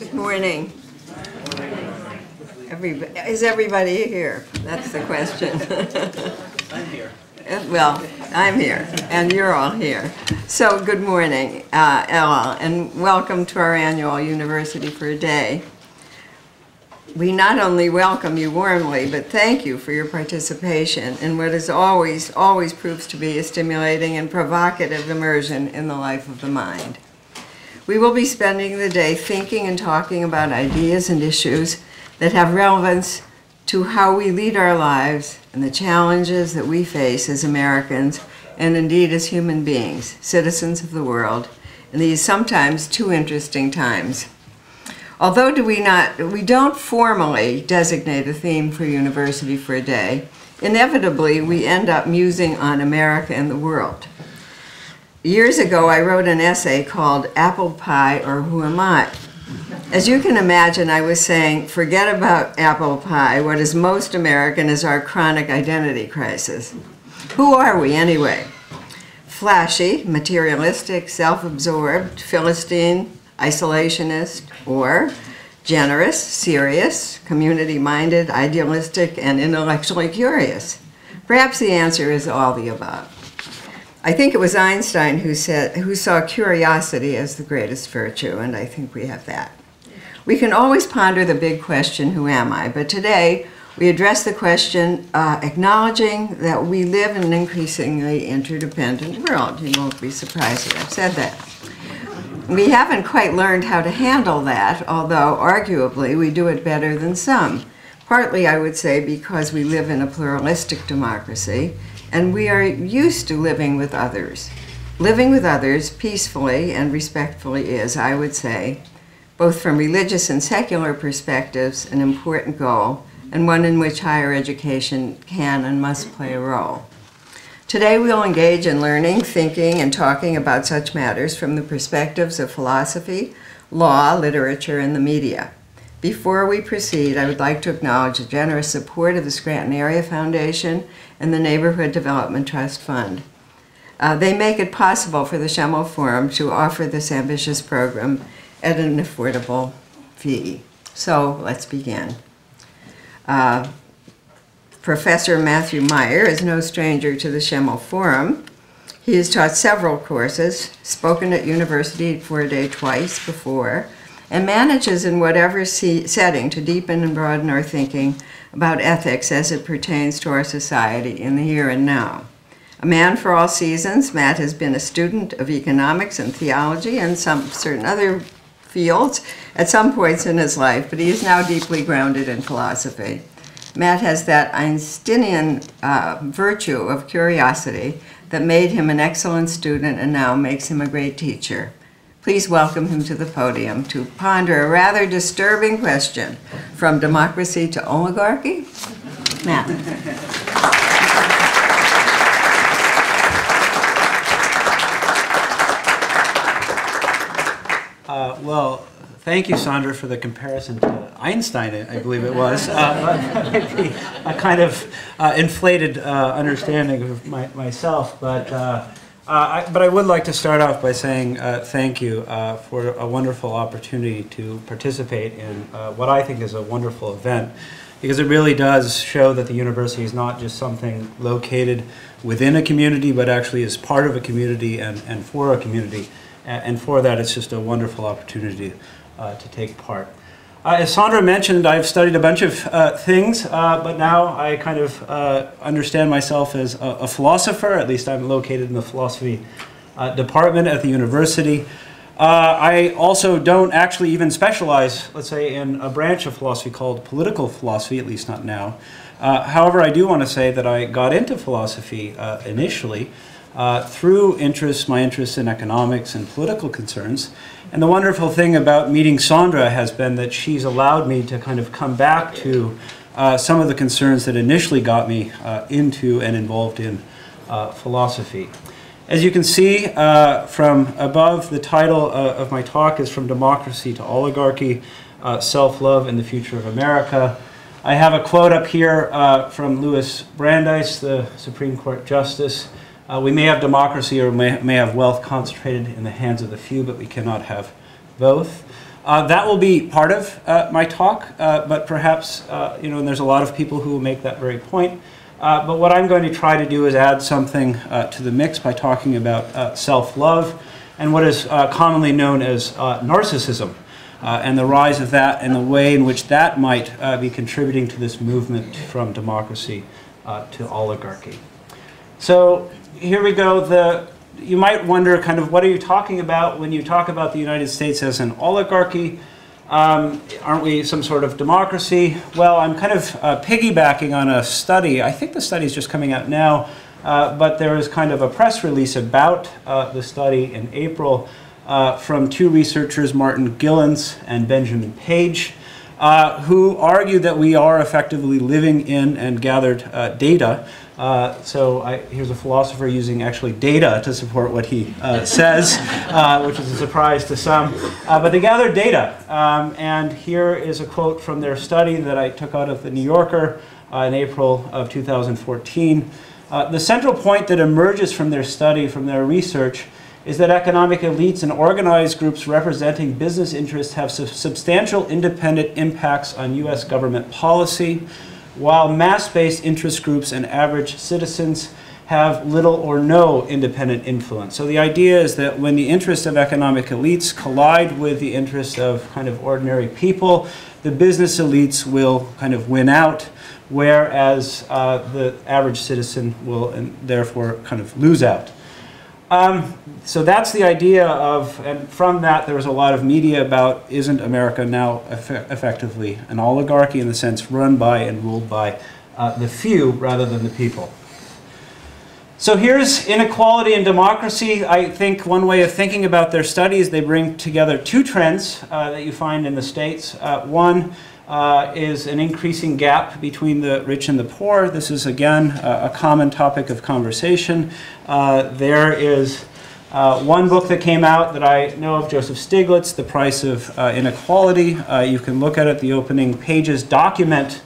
Good morning. Is everybody here? That's the question. I'm here. Well, I'm here, and you're all here. So good morning, Ella, and welcome to our annual University for a Day. We not only welcome you warmly, but thank you for your participation in what is always proves to be a stimulating and provocative immersion in the life of the mind. We will be spending the day thinking and talking about ideas and issues that have relevance to how we lead our lives and the challenges that we face as Americans and indeed as human beings, citizens of the world, in these sometimes too interesting times. Although we don't formally designate a theme for University for a Day, inevitably we end up musing on America and the world. Years ago, I wrote an essay called Apple Pie or Who Am I? As you can imagine, I was saying, forget about apple pie. What is most American is our chronic identity crisis. Who are we anyway? Flashy, materialistic, self-absorbed, Philistine, isolationist, or generous, serious, community-minded, idealistic, and intellectually curious? Perhaps the answer is all the above. I think it was Einstein who saw curiosity as the greatest virtue, and I think we have that. We can always ponder the big question, who am I? But today, we address the question acknowledging that we live in an increasingly interdependent world. You won't be surprised that I've said that. We haven't quite learned how to handle that, although arguably we do it better than some. Partly, I would say, because we live in a pluralistic democracy, and we are used to living with others. Living with others peacefully and respectfully is, I would say, both from religious and secular perspectives, an important goal, and one in which higher education can and must play a role. Today we'll engage in learning, thinking, and talking about such matters from the perspectives of philosophy, law, literature, and the media. Before we proceed, I would like to acknowledge the generous support of the Scranton Area Foundation and the Neighborhood Development Trust Fund. They make it possible for the Schemel Forum to offer this ambitious program at an affordable fee. So let's begin. Professor Matthew Meyer is no stranger to the Schemel Forum. He has taught several courses, spoken at University for a Day twice before, and manages in whatever setting to deepen and broaden our thinking about ethics as it pertains to our society in the here and now. A man for all seasons, Matt has been a student of economics and theology and some certain other fields at some points in his life, but he is now deeply grounded in philosophy. Matt has that Einsteinian virtue of curiosity that made him an excellent student and now makes him a great teacher. Please welcome him to the podium to ponder a rather disturbing question, from democracy to oligarchy. Matt. Well, thank you, Sandra, for the comparison to Einstein, I believe it was. Maybe a kind of inflated understanding of myself, but I would like to start off by saying thank you for a wonderful opportunity to participate in what I think is a wonderful event, because it really does show that the university is not just something located within a community, but actually is part of a community and for a community. And for that, it's just a wonderful opportunity to take part. As Sandra mentioned, I've studied a bunch of things, but now I kind of understand myself as a philosopher. At least I'm located in the philosophy department at the university. I also don't actually even specialize, let's say, in a branch of philosophy called political philosophy, at least not now. However, I do want to say that I got into philosophy initially through my interest in economics and political concerns. And the wonderful thing about meeting Sandra has been that she's allowed me to kind of come back to some of the concerns that initially got me into and involved in philosophy. As you can see from above, the title of my talk is From Democracy to Oligarchy, Self-Love and the Future of America. I have a quote up here from Louis Brandeis, the Supreme Court Justice. We may have democracy or may have wealth concentrated in the hands of the few, but we cannot have both. That will be part of my talk, but perhaps, and there's a lot of people who will make that very point. But what I'm going to try to do is add something to the mix by talking about self-love and what is commonly known as narcissism, and the rise of that and the way in which that might be contributing to this movement from democracy to oligarchy. So here we go. You might wonder kind of what are you talking about when you talk about the United States as an oligarchy? Aren't we some sort of democracy? Well, I'm kind of piggybacking on a study. I think the study is just coming out now, but there is kind of a press release about the study in April from two researchers, Martin Gilens and Benjamin Page, who argued that we are effectively living in and gathered data. Here's a philosopher using actually data to support what he says, which is a surprise to some. But they gathered data, and here is a quote from their study that I took out of the New Yorker in April of 2014. The central point that emerges from their study, from their research, is that economic elites and organized groups representing business interests have substantial independent impacts on U.S. government policy, while mass-based interest groups and average citizens have little or no independent influence. So the idea is that when the interests of economic elites collide with the interests of kind of ordinary people, the business elites will kind of win out, whereas the average citizen will and therefore kind of lose out. So that's the idea of, and from that there was a lot of media about, isn't America now effectively an oligarchy in the sense run by and ruled by the few rather than the people? So here's inequality and democracy. I think one way of thinking about their studies, they bring together two trends that you find in the States. One is an increasing gap between the rich and the poor. This is, again, a common topic of conversation. There is one book that came out that I know of, Joseph Stiglitz, The Price of Inequality. You can look at it. The opening pages document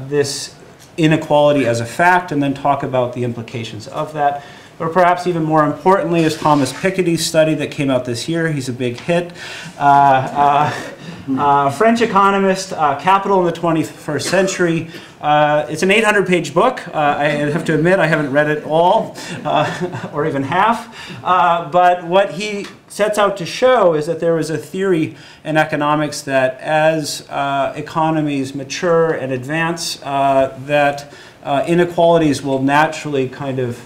this inequality as a fact and then talk about the implications of that. Or perhaps even more importantly is Thomas Piketty's study that came out this year. He's a big hit. French economist, Capital in the 21st Century. It's an 800-page book. I have to admit I haven't read it all, or even half. But what he sets out to show is that there is a theory in economics that as economies mature and advance, that inequalities will naturally kind of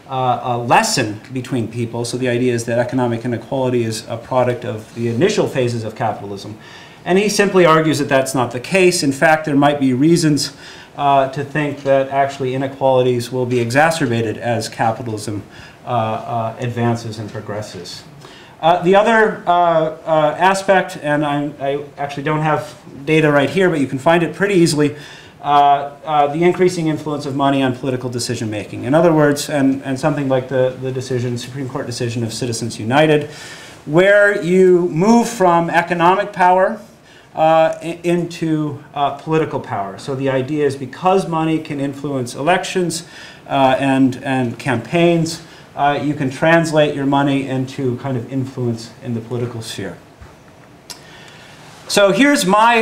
lessen between people. So the idea is that economic inequality is a product of the initial phases of capitalism. And he simply argues that that's not the case. In fact, there might be reasons to think that actually inequalities will be exacerbated as capitalism advances and progresses. The other aspect, and I actually don't have data right here, but you can find it pretty easily, the increasing influence of money on political decision making. In other words, and something like the Supreme Court decision of Citizens United, where you move from economic power into political power. So the idea is because money can influence elections and campaigns, you can translate your money into kind of influence in the political sphere. So here's my,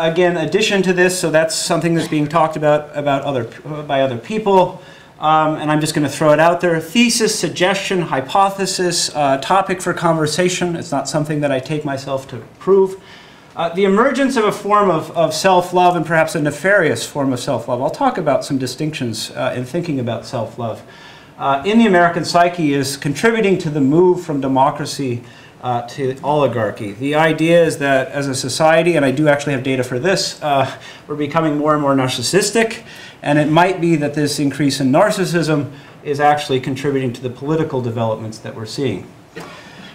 again, addition to this. So that's something that's being talked about by other people. And I'm just going to throw it out there. Thesis, suggestion, hypothesis, topic for conversation. It's not something that I take myself to prove. The emergence of a form of self-love and perhaps a nefarious form of self-love. I'll talk about some distinctions in thinking about self-love. In the American psyche is contributing to the move from democracy to oligarchy. The idea is that as a society, and I do actually have data for this, we're becoming more and more narcissistic, and it might be that this increase in narcissism is actually contributing to the political developments that we're seeing.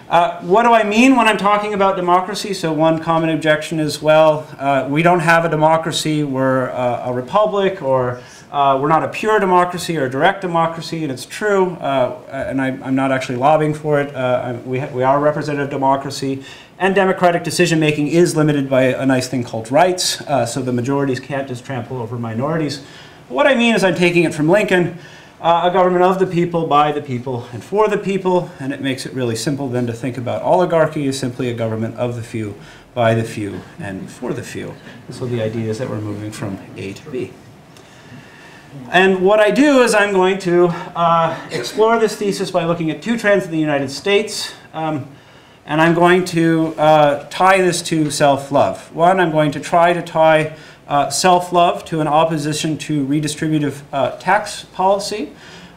What do I mean when I'm talking about democracy? So one common objection is, well, we don't have a democracy, we're a republic, or we're not a pure democracy or a direct democracy, and it's true, and I'm not actually lobbying for it. We are a representative democracy, and democratic decision-making is limited by a nice thing called rights, so the majorities can't just trample over minorities. But what I mean is I'm taking it from Lincoln. a government of the people, by the people, and for the people, and it makes it really simple then to think about oligarchy as simply a government of the few, by the few, and for the few. And so the idea is that we're moving from A to B. And what I do is I'm going to explore this thesis by looking at two trends in the United States, and I'm going to tie this to self-love. One, I'm going to try to tie self-love to an opposition to redistributive tax policy.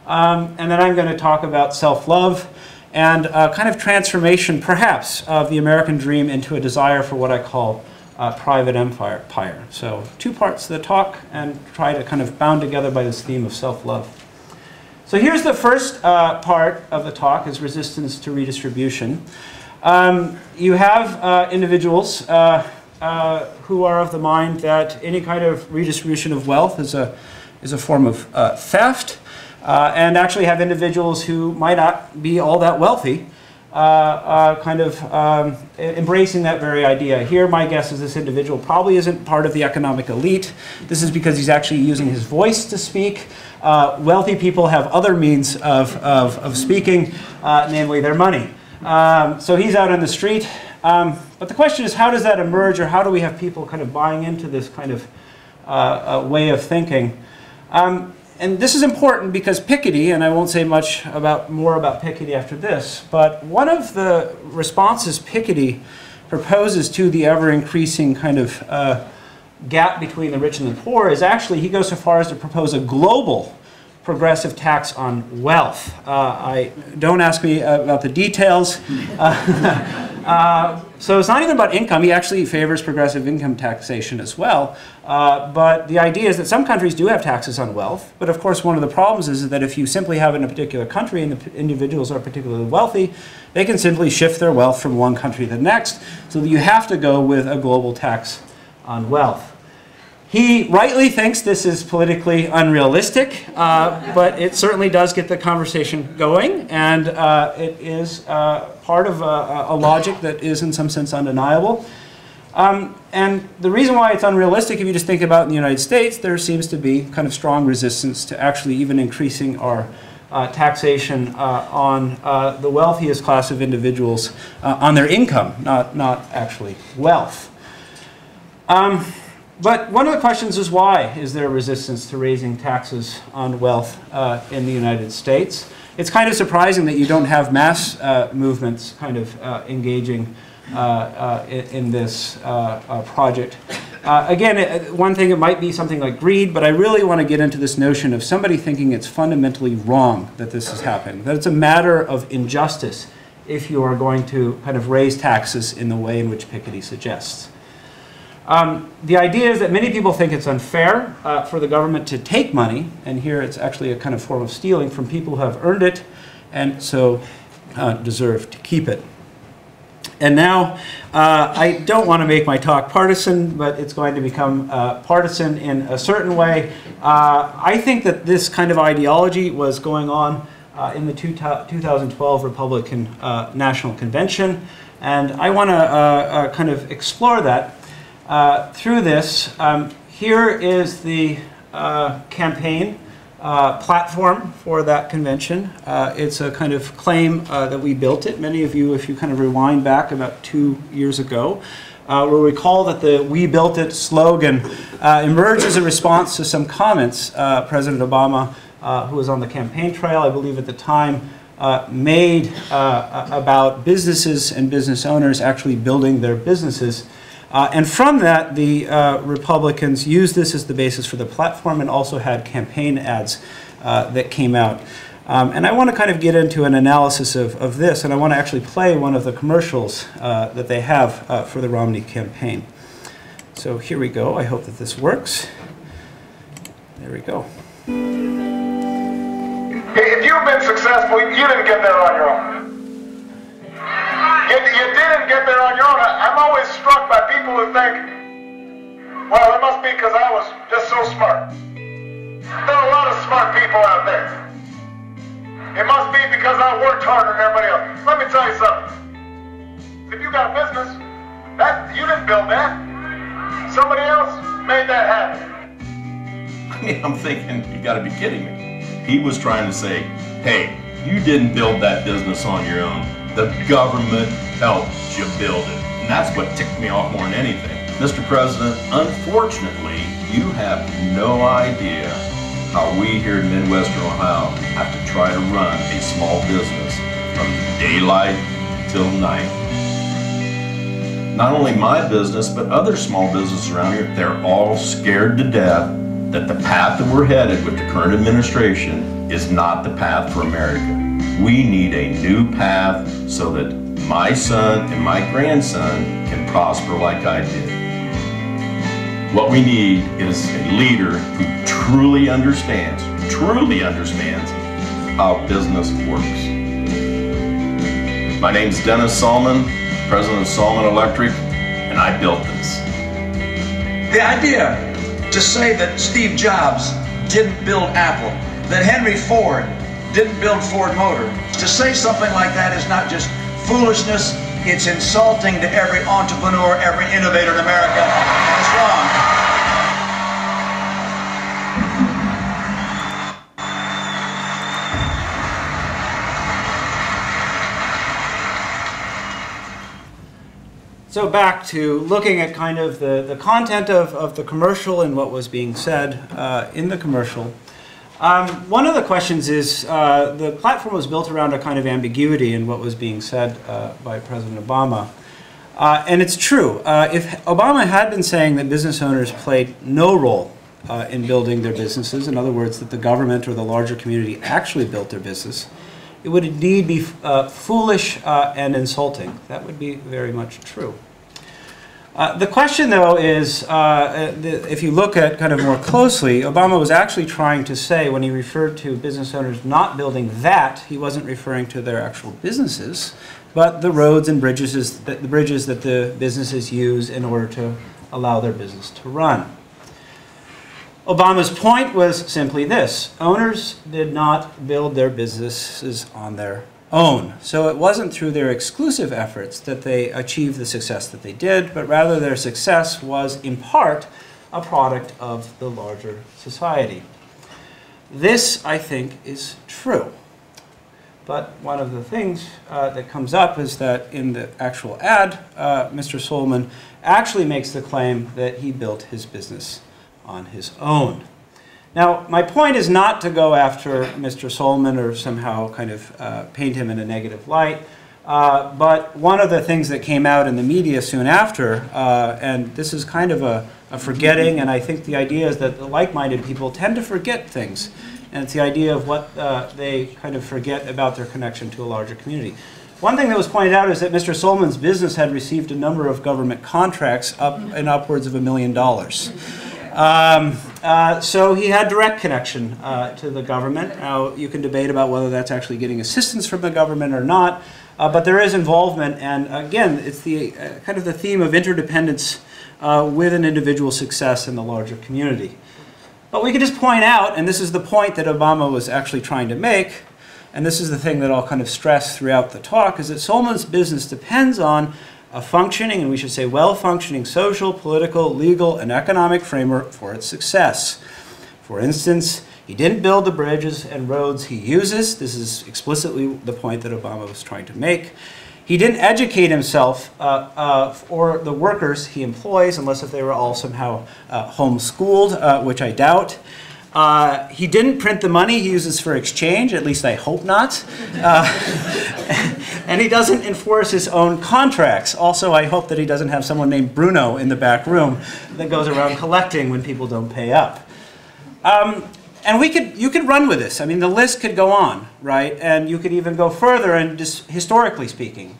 And then I'm going to talk about self-love and kind of transformation, perhaps, of the American dream into a desire for what I call private empire. So 2 parts of the talk, and try to kind of bound together by this theme of self-love. So here's the first part of the talk, is resistance to redistribution. You have individuals who are of the mind that any kind of redistribution of wealth is a form of theft, and actually have individuals who might not be all that wealthy embracing that very idea. Here, my guess is this individual probably isn't part of the economic elite. This is because he's actually using his voice to speak. Wealthy people have other means of speaking, namely their money. So he's out on the street. But the question is, how does that emerge, or how do we have people kind of buying into this kind of way of thinking? And this is important because Piketty, and I won't say much more about Piketty after this, but one of the responses Piketty proposes to the ever-increasing kind of gap between the rich and the poor is actually, he goes so far as to propose a global progressive tax on wealth. Don't ask me about the details. So it's not even about income. He actually favors progressive income taxation as well. But the idea is that some countries do have taxes on wealth. But of course, one of the problems is that if you simply have it in a particular country and the individuals are particularly wealthy, they can simply shift their wealth from one country to the next. So that you have to go with a global tax on wealth. He rightly thinks this is politically unrealistic, but it certainly does get the conversation going, and it is part of a logic that is in some sense undeniable. And the reason why it's unrealistic, if you just think about in the United States, there seems to be kind of strong resistance to actually even increasing our taxation on the wealthiest class of individuals on their income, not actually wealth. But one of the questions is, why is there resistance to raising taxes on wealth in the United States? It's kind of surprising that you don't have mass movements kind of engaging in this project. Again, one thing, it might be something like greed, but I really want to get into this notion of somebody thinking it's fundamentally wrong that this has happened, that it's a matter of injustice if you are going to kind of raise taxes in the way in which Piketty suggests. The idea is that many people think it's unfair for the government to take money, and here it's actually a kind of form of stealing from people who have earned it and so deserve to keep it. And now, I don't want to make my talk partisan, but it's going to become partisan in a certain way. I think that this kind of ideology was going on in the 2012 Republican National Convention, and I want to kind of explore that. Through this, here is the campaign platform for that convention. It's a kind of claim that we built it. Many of you, if you kind of rewind back about 2 years ago, will recall that the "We Built It" slogan emerged as a response to some comments President Obama, who was on the campaign trail, I believe at the time, made about businesses and business owners actually building their businesses. And from that, the Republicans used this as the basis for the platform and also had campaign ads that came out. And I want to kind of get into an analysis of this, and I want to actually play one of the commercials that they have for the Romney campaign. So here we go. I hope that this works. There we go. If you've been successful, you didn't get there on your own. You didn't get there on your own. I'm always struck by people who think, well, it must be because I was just so smart. There are a lot of smart people out there. It must be because I worked harder than everybody else. Let me tell you something. If you got a business, you didn't build that. Somebody else made that happen. I mean, I'm thinking, you got to be kidding me. He was trying to say, hey, you didn't build that business on your own. The government helped you build it. And that's what ticked me off more than anything. Mr. President, unfortunately, you have no idea how we here in Midwestern Ohio have to try to run a small business from daylight till night. Not only my business, but other small businesses around here, they're all scared to death that the path that we're headed with the current administration is not the path for America. We need a new path so that my son and my grandson can prosper like I did. What we need is a leader who truly understands how business works. My name's Dennis Salmon, president of Salmon Electric, and I built this. The idea to say that Steve Jobs didn't build Apple, that Henry Ford didn't build Ford Motor, to say something like that is not just foolishness, it's insulting to every entrepreneur, every innovator in America, and it's wrong. So back to looking at kind of the content of the commercial and what was being said in the commercial. One of the questions is, the platform was built around a kind of ambiguity in what was being said by President Obama. And it's true. If Obama had been saying that business owners played no role in building their businesses, in other words, that the government or the larger community actually built their business, it would indeed be foolish and insulting. That would be very much true. The question, though, is if you look at kind of more closely, Obama was actually trying to say, when he referred to business owners not building that, he wasn't referring to their actual businesses, but the roads and bridges that the businesses use in order to allow their business to run. Obama's point was simply this: owners did not build their businesses on their own. So it wasn't through their exclusive efforts that they achieved the success that they did, but rather their success was in part a product of the larger society. This, I think, is true. But one of the things that comes up is that in the actual ad, Mr. Solomon actually makes the claim that he built his business on his own. Now, my point is not to go after Mr. Solomon or somehow kind of paint him in a negative light, but one of the things that came out in the media soon after, and this is kind of a forgetting, and I think the idea is that the like-minded people tend to forget things, and it's the idea of what they kind of forget about their connection to a larger community. One thing that was pointed out is that Mr. Solomon's business had received a number of government contracts upwards of $1 million. So he had direct connection to the government. Now, you can debate about whether that's actually getting assistance from the government or not, but there is involvement, and again, it's the kind of the theme of interdependence with an individual's success in the larger community. But we can just point out, and this is the point that Obama was actually trying to make, and this is the thing that I'll kind of stress throughout the talk, is that Solomon's business depends on a functioning, and we should say well-functioning, social, political, legal, and economic framework for its success. For instance, he didn't build the bridges and roads he uses. This is explicitly the point that Obama was trying to make. He didn't educate himself or the workers he employs, unless if they were all somehow homeschooled, which I doubt. He didn't print the money he uses for exchange, at least I hope not. And he doesn't enforce his own contracts. Also, I hope that he doesn't have someone named Bruno in the back room that goes around collecting when people don't pay up. And you could run with this. I mean, the list could go on, right? And you could even go further, and just historically speaking.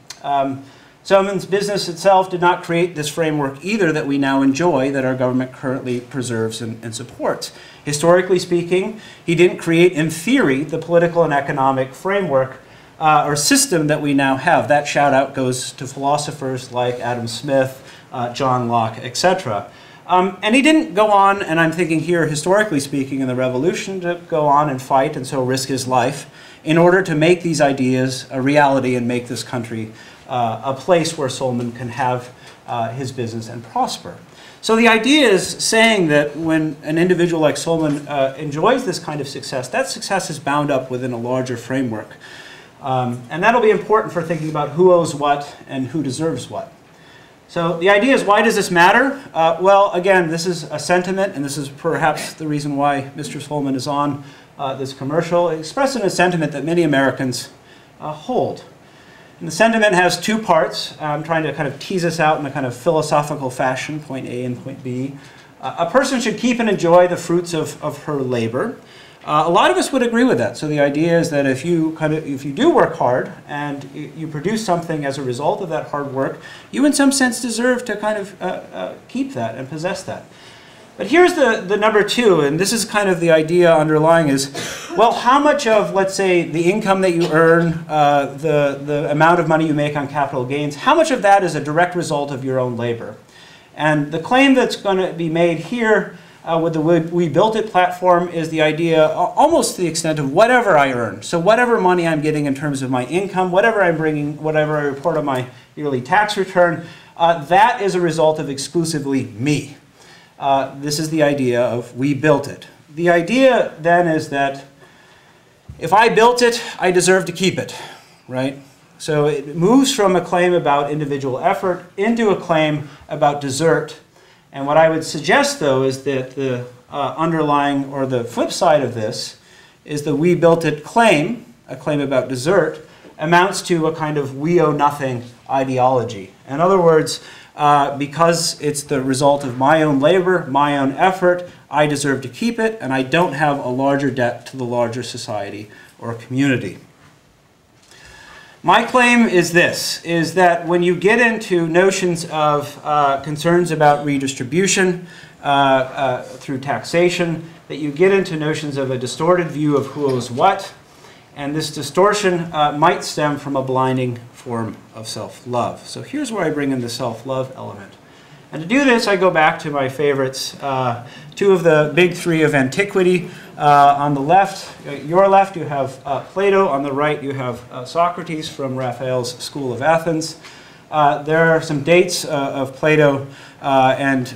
Solomon's business itself did not create this framework either that we now enjoy, that our government currently preserves and supports. Historically speaking, he didn't create, in theory, the political and economic framework or system that we now have. That shout out goes to philosophers like Adam Smith, John Locke, etc. And he didn't go on, and I'm thinking here, historically speaking, in the Revolution, to go on and fight and so risk his life in order to make these ideas a reality and make this country a place where Solomon can have his business and prosper. So the idea is saying that when an individual like Solomon enjoys this kind of success, that success is bound up within a larger framework. And that'll be important for thinking about who owes what and who deserves what. So the idea is, why does this matter? Well, again, this is a sentiment, and this is perhaps the reason why Mr. Solomon is on this commercial, expressing a sentiment that many Americans hold. And the sentiment has two parts. I'm trying to kind of tease this out in a kind of philosophical fashion, point A and point B. A person should keep and enjoy the fruits of her labor. A lot of us would agree with that. So the idea is that if you do work hard and you produce something as a result of that hard work, you in some sense deserve to kind of keep that and possess that. But here's the number two, and this is kind of the idea underlying is, well, how much of, let's say, the income that you earn, the amount of money you make on capital gains, how much of that is a direct result of your own labor? And the claim that's going to be made here with the We Built It platform is the idea, almost to the extent of whatever I earn. So whatever money I'm getting in terms of my income, whatever I'm bringing, whatever I report on my yearly tax return, that is a result of exclusively me. This is the idea of we built it. The idea then is that if I built it, I deserve to keep it, right? So it moves from a claim about individual effort into a claim about desert. And what I would suggest, though, is that the underlying, or the flip side of this, is the we built it claim, a claim about desert, amounts to a kind of we owe nothing ideology. In other words, because it's the result of my own labor, my own effort, I deserve to keep it, and I don't have a larger debt to the larger society or community. My claim is this, is that when you get into notions of concerns about redistribution through taxation, that you get into notions of a distorted view of who owes what, and this distortion might stem from a blinding form of self-love. So here's where I bring in the self-love element. And to do this, I go back to my favorites, two of the big three of antiquity. On the left, your left, you have Plato. On the right, you have Socrates from Raphael's School of Athens. There are some dates of Plato and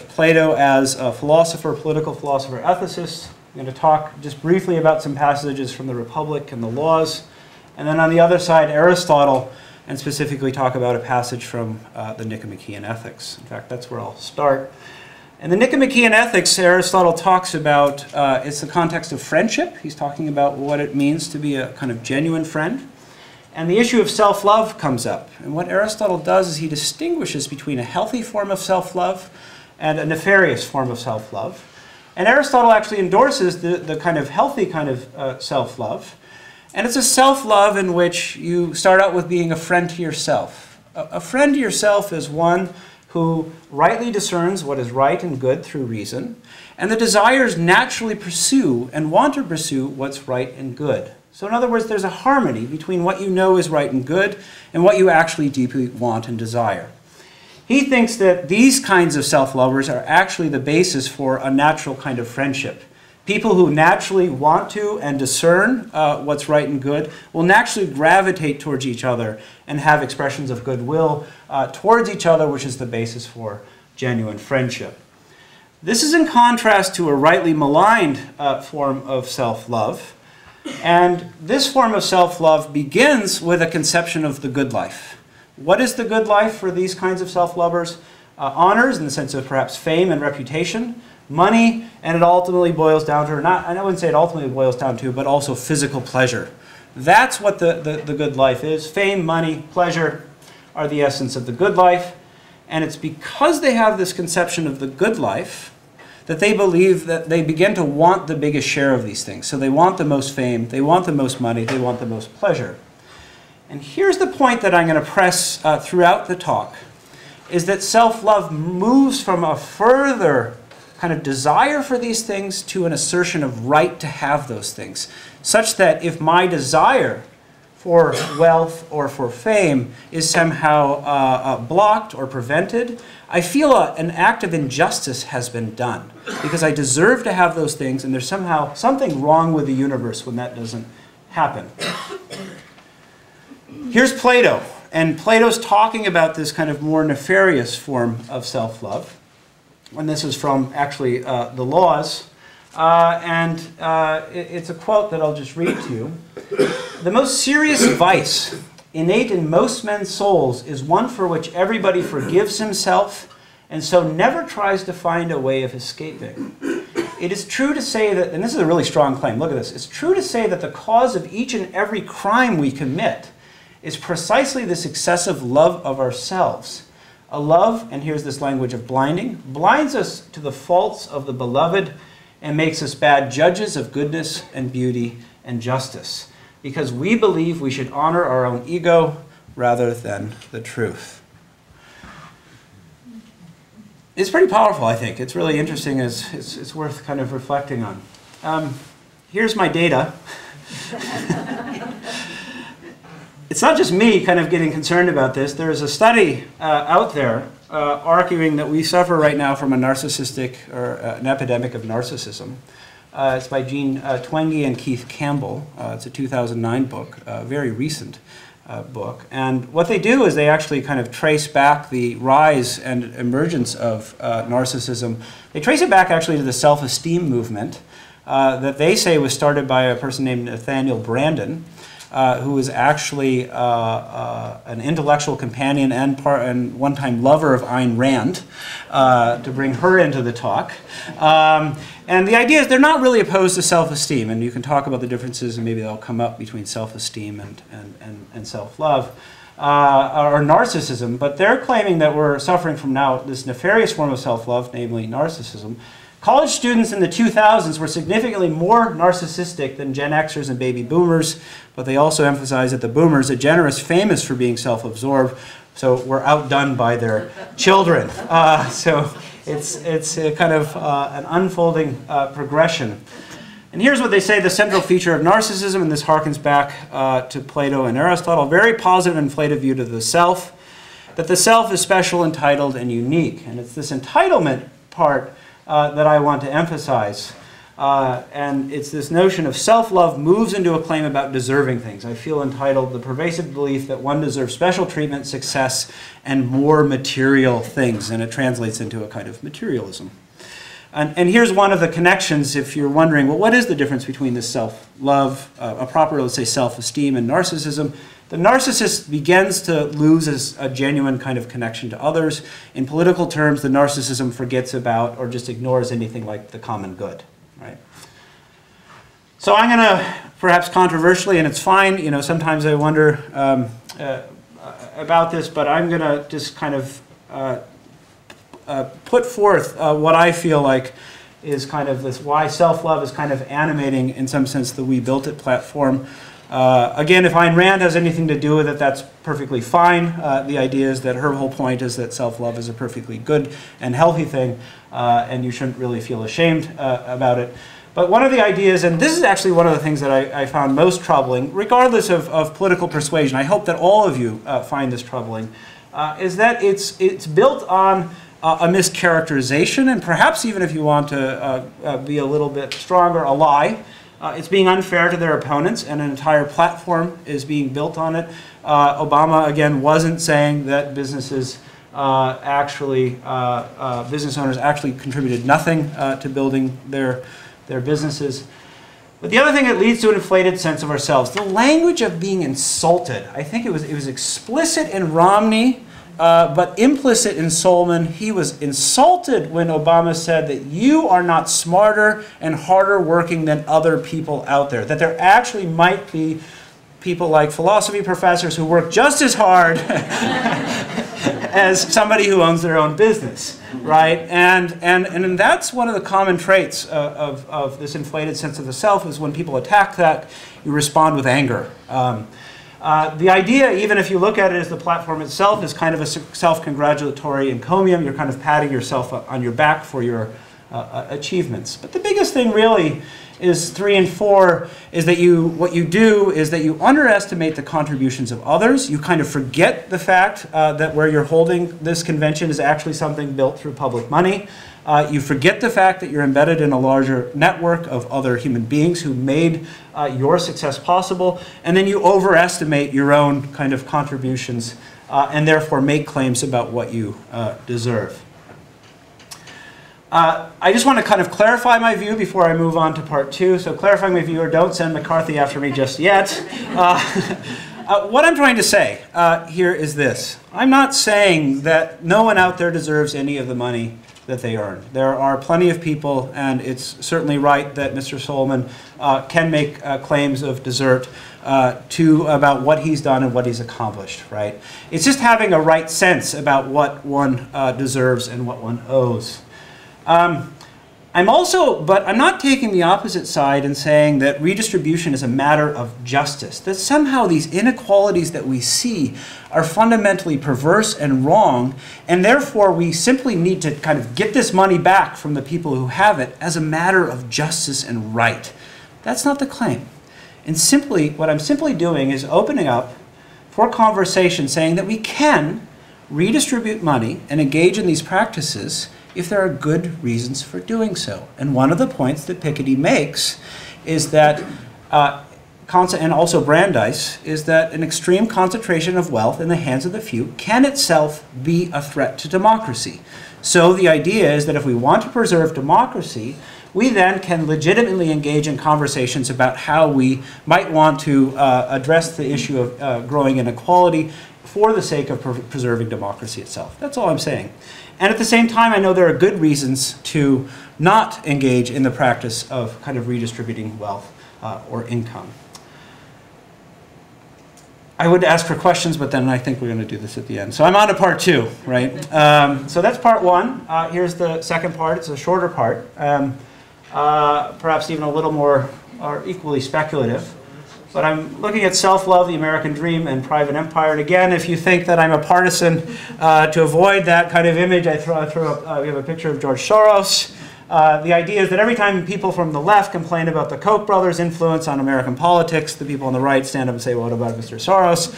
Plato as a philosopher, political philosopher, ethicist. I'm going to talk just briefly about some passages from the Republic and the Laws. And then on the other side, Aristotle, and specifically talk about a passage from the Nicomachean Ethics. In fact, that's where I'll start. In the Nicomachean Ethics, Aristotle talks about, it's the context of friendship. He's talking about what it means to be a kind of genuine friend. And the issue of self-love comes up. And what Aristotle does is he distinguishes between a healthy form of self-love and a nefarious form of self-love. And Aristotle actually endorses the kind of healthy kind of self-love. And it's a self-love in which you start out with being a friend to yourself. A friend to yourself is one who rightly discerns what is right and good through reason, and the desires naturally pursue and want to pursue what's right and good. So in other words, there's a harmony between what you know is right and good and what you actually deeply want and desire. He thinks that these kinds of self-lovers are actually the basis for a natural kind of friendship. People who naturally want to and discern what's right and good will naturally gravitate towards each other and have expressions of goodwill towards each other, which is the basis for genuine friendship. This is in contrast to a rightly maligned form of self-love. And this form of self-love begins with a conception of the good life. What is the good life for these kinds of self-lovers? Honors, in the sense of perhaps fame and reputation, money, and it ultimately boils down to, or not, I wouldn't say it ultimately boils down to, but also physical pleasure. That's what the good life is. Fame, money, pleasure are the essence of the good life. And it's because they have this conception of the good life that they believe that they begin to want the biggest share of these things. So they want the most fame, they want the most money, they want the most pleasure. And here's the point that I'm going to press throughout the talk, is that self-love moves from a further kind of desire for these things to an assertion of right to have those things, such that if my desire for wealth or for fame is somehow blocked or prevented, I feel an act of injustice has been done because I deserve to have those things, and there's somehow something wrong with the universe when that doesn't happen. Here's Plato. And Plato's talking about this kind of more nefarious form of self-love. And this is from, actually, the Laws. It's a quote that I'll just read to you. "The most serious vice innate in most men's souls is one for which everybody forgives himself and so never tries to find a way of escaping. It is true to say that," and this is a really strong claim, look at this, "it's true to say that the cause of each and every crime we commit is precisely this excessive love of ourselves. A love," and here's this language of blinding, "blinds us to the faults of the beloved and makes us bad judges of goodness and beauty and justice, because we believe we should honor our own ego rather than the truth." It's pretty powerful, I think. It's really interesting. It's worth kind of reflecting on. Here's my data. It's not just me kind of getting concerned about this. There's a study out there arguing that we suffer right now from a narcissistic, or an epidemic of narcissism. It's by Jean Twenge and Keith Campbell. It's a 2009 book, a very recent book. And what they do is they actually kind of trace back the rise and emergence of narcissism. They trace it back actually to the self-esteem movement that they say was started by a person named Nathaniel Branden, who was actually an intellectual companion and one-time lover of Ayn Rand, to bring her into the talk. And the idea is they're not really opposed to self-esteem, and you can talk about the differences, and maybe they'll come up between self-esteem and self-love, or narcissism, but they're claiming that we're suffering from now this nefarious form of self-love, namely narcissism. College students in the 2000s were significantly more narcissistic than Gen Xers and baby boomers, but they also emphasize that the boomers, a generous famous for being self-absorbed, so were outdone by their children. So it's a kind of an unfolding progression. And here's what they say, the central feature of narcissism, and this harkens back to Plato and Aristotle, very positive inflated view to the self, that the self is special, entitled, and unique. And it's this entitlement part that I want to emphasize. And it's this notion of self-love moves into a claim about deserving things. I feel entitled, the pervasive belief that one deserves special treatment, success, and more material things. And it translates into a kind of materialism. And here's one of the connections, if you're wondering, well, what is the difference between this self-love, a proper, let's say, self-esteem, and narcissism? The narcissist begins to lose a genuine kind of connection to others. In political terms, the narcissism forgets about or just ignores anything like the common good, right? So I'm going to, perhaps controversially, and it's fine, you know, sometimes I wonder about this, but I'm going to just kind of put forth what I feel like is kind of this, why self-love is kind of animating, in some sense, the We Built It platform. Again, if Ayn Rand has anything to do with it, that's perfectly fine. The idea is that her whole point is that self-love is a perfectly good and healthy thing, and you shouldn't really feel ashamed about it. But one of the ideas, and this is actually one of the things that I found most troubling, regardless of political persuasion, I hope that all of you find this troubling, is that it's built on a mischaracterization, and perhaps even if you want to be a little bit stronger, a lie. It's being unfair to their opponents, and an entire platform is being built on it. Obama, again, wasn't saying that businesses business owners actually contributed nothing to building their businesses. But the other thing that leads to an inflated sense of ourselves, the language of being insulted. I think it was explicit in Romney, but implicit in Solomon. He was insulted when Obama said that you are not smarter and harder working than other people out there. That there actually might be people like philosophy professors who work just as hard as somebody who owns their own business, right? And that's one of the common traits of this inflated sense of the self, is when people attack that, you respond with anger. The idea, even if you look at it as the platform itself, is kind of a self-congratulatory encomium. You're kind of patting yourself on your back for your achievements. But the biggest thing really is 3 and 4 is that what you do is that you underestimate the contributions of others. You kind of forget the fact that where you're holding this convention is actually something built through public money. You forget the fact that you're embedded in a larger network of other human beings who made your success possible, and then you overestimate your own kind of contributions and therefore make claims about what you deserve. I just want to kind of clarify my view before I move on to part 2. So clarifying my view, or don't send McCarthy after me just yet. What I'm trying to say here is this. I'm not saying that no one out there deserves any of the money that they earn. There are plenty of people, and it's certainly right that Mr. Solomon can make claims of desert about what he's done and what he's accomplished, right? It's just having a right sense about what one deserves and what one owes. But I'm not taking the opposite side and saying that redistribution is a matter of justice, that somehow these inequalities that we see are fundamentally perverse and wrong, and therefore we simply need to kind of get this money back from the people who have it as a matter of justice and right. That's not the claim. And what I'm simply doing is opening up for conversation, saying that we can redistribute money and engage in these practices if there are good reasons for doing so. And one of the points that Piketty makes is that, and also Brandeis, is that an extreme concentration of wealth in the hands of the few can itself be a threat to democracy. So the idea is that if we want to preserve democracy, we then can legitimately engage in conversations about how we might want to address the issue of growing inequality for the sake of preserving democracy itself. That's all I'm saying. And at the same time, I know there are good reasons to not engage in the practice of kind of redistributing wealth or income. I would ask for questions, but then I think we're going to do this at the end. So I'm on to part 2, right? So that's part 1. Here's the second part. It's a shorter part, perhaps even a little more or equally speculative. But I'm looking at Selflove, the American Dream, and Private Empire. And again, if you think that I'm a partisan, to avoid that kind of image, I throw up, we have a picture of George Soros. The idea is that every time people from the left complain about the Koch brothers' influence on American politics, the people on the right stand up and say, well, what about Mr. Soros?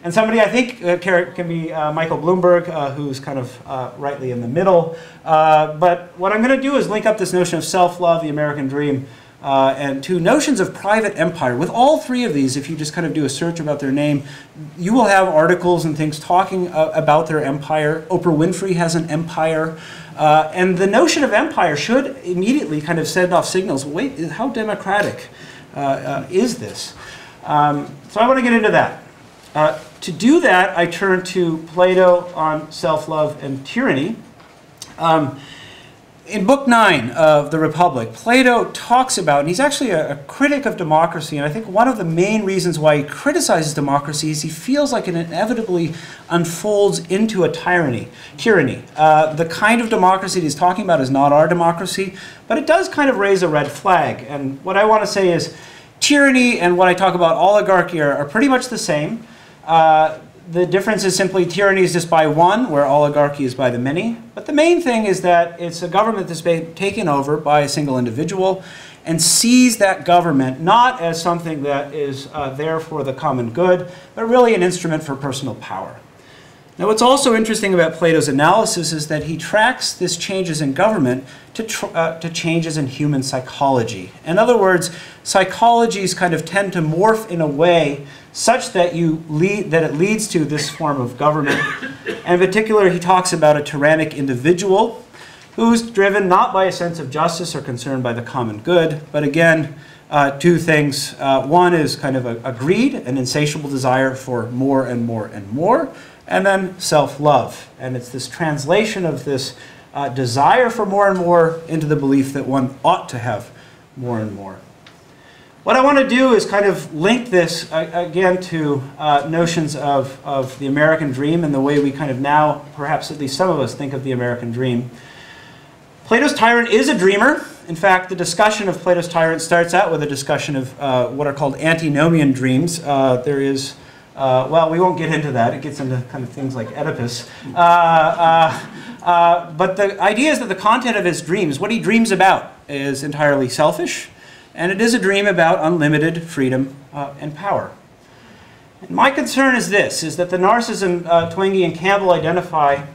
And somebody I think can be Michael Bloomberg, who's kind of rightly in the middle. But what I'm going to do is link up this notion of self-love, the American dream, and to notions of private empire. With all 3 of these, if you just kind of do a search about their name, you will have articles and things talking about their empire. Oprah Winfrey has an empire. And the notion of empire should immediately kind of send off signals. Wait, how democratic is this? So I want to get into that. To do that, I turn to Plato on self-love and tyranny. In Book 9 of the Republic, Plato talks about, and he's actually a critic of democracy, and I think one of the main reasons why he criticizes democracy is he feels like it inevitably unfolds into a tyranny. The kind of democracy that he's talking about is not our democracy, but it does kind of raise a red flag. And what I want to say is tyranny and what I talk about oligarchy are pretty much the same. The difference is simply tyranny is just by one, where oligarchy is by the many. But the main thing is that it's a government that's been taken over by a single individual and sees that government not as something that is there for the common good, but really an instrument for personal power. Now, what's also interesting about Plato's analysis is that he tracks these changes in government to changes in human psychology. In other words, psychologies kind of tend to morph in a way such that it leads to this form of government. And in particular, he talks about a tyrannic individual who's driven not by a sense of justice or concern by the common good, but again, 2 things. One is kind of a greed, an insatiable desire for more and more and more, and then self-love. And it's this translation of this desire for more and more into the belief that one ought to have more and more. What I want to do is kind of link this again to notions of the American dream and the way we kind of now, perhaps at least some of us, think of the American dream. Plato's tyrant is a dreamer. In fact, the discussion of Plato's tyrant starts out with a discussion of what are called antinomian dreams. There is, well, we won't get into that. It gets into kind of things like Oedipus. But the idea is that the content of his dreams, what he dreams about, is entirely selfish, and it is a dream about unlimited freedom and power. And my concern is this, is that the narcissism Twenge and Campbell identify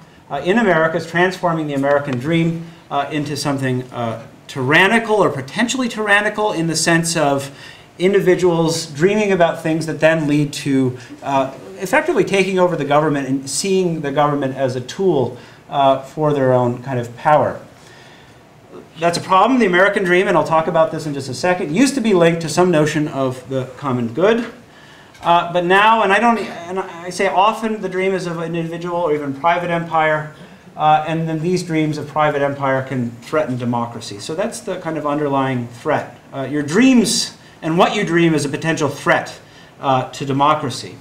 in America as transforming the American dream into something tyrannical or potentially tyrannical, in the sense of individuals dreaming about things that then lead to effectively taking over the government and seeing the government as a tool for their own kind of power. That's a problem. The American dream, and I'll talk about this in just a second, used to be linked to some notion of the common good. But now, and I say often, the dream is of an individual or even private empire, and then these dreams of private empire can threaten democracy. So that's the kind of underlying threat. Your dreams and what you dream is a potential threat to democracy.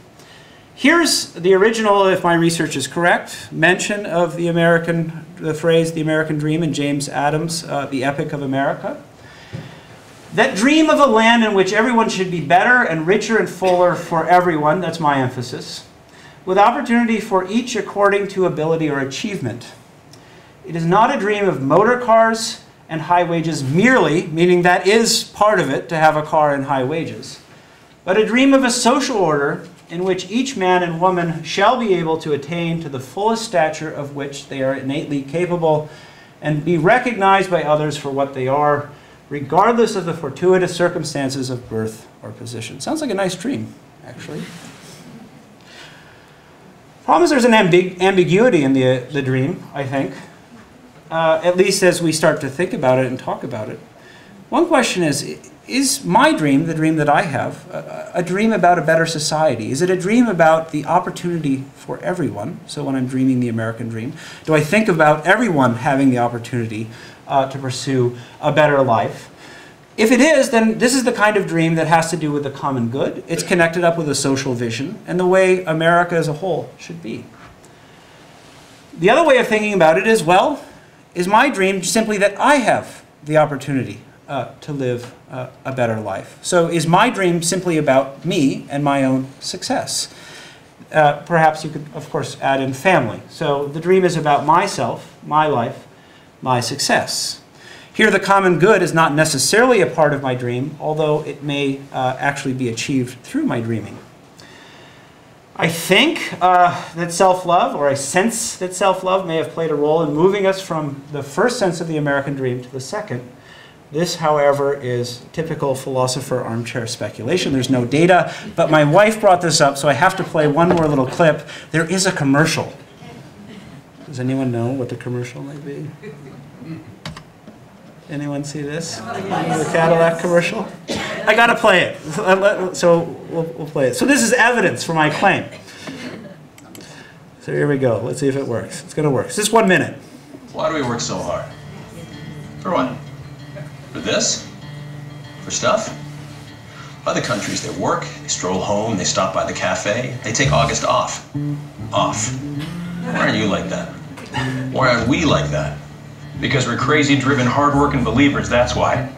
Here's the original, if my research is correct, mention of the phrase the American dream in James Adams' The Epic of America. That dream of a land in which everyone should be better and richer and fuller for everyone, that's my emphasis, with opportunity for each according to ability or achievement. It is not a dream of motor cars and high wages merely, meaning that is part of it, to have a car and high wages, but a dream of a social order in which each man and woman shall be able to attain to the fullest stature of which they are innately capable and be recognized by others for what they are, regardless of the fortuitous circumstances of birth or position. Sounds like a nice dream, actually. Problem is there's an ambiguity in the dream, I think, at least as we start to think about it and talk about it. One question is my dream, the dream that I have, a dream about a better society? Is it a dream about the opportunity for everyone? So when I'm dreaming the American dream, do I think about everyone having the opportunity to pursue a better life? If it is, then this is the kind of dream that has to do with the common good. It's connected up with a social vision and the way America as a whole should be. The other way of thinking about it is, well, is my dream simply that I have the opportunity to live a better life? So is my dream simply about me and my own success? Perhaps you could, of course, add in family. So the dream is about myself, my life, my success. Here the common good is not necessarily a part of my dream, although it may actually be achieved through my dreaming. I think that self-love, or I sense that self-love, may have played a role in moving us from the first sense of the American dream to the second. This, however, is typical philosopher armchair speculation. There's no data, but my wife brought this up, so I have to play one more little clip. There is a commercial. Does anyone know what the commercial might be? Anyone see this? The Cadillac commercial? I gotta play it. So we'll play it. So this is evidence for my claim. So here we go. Let's see if it works. It's gonna work. It's just 1 minute. Why do we work so hard? For what? For this? For stuff? Other countries, they work, they stroll home, they stop by the cafe, they take August off. Off. Why aren't you like that? Why aren't we like that? Because we're crazy, driven, hard-working believers, that's why.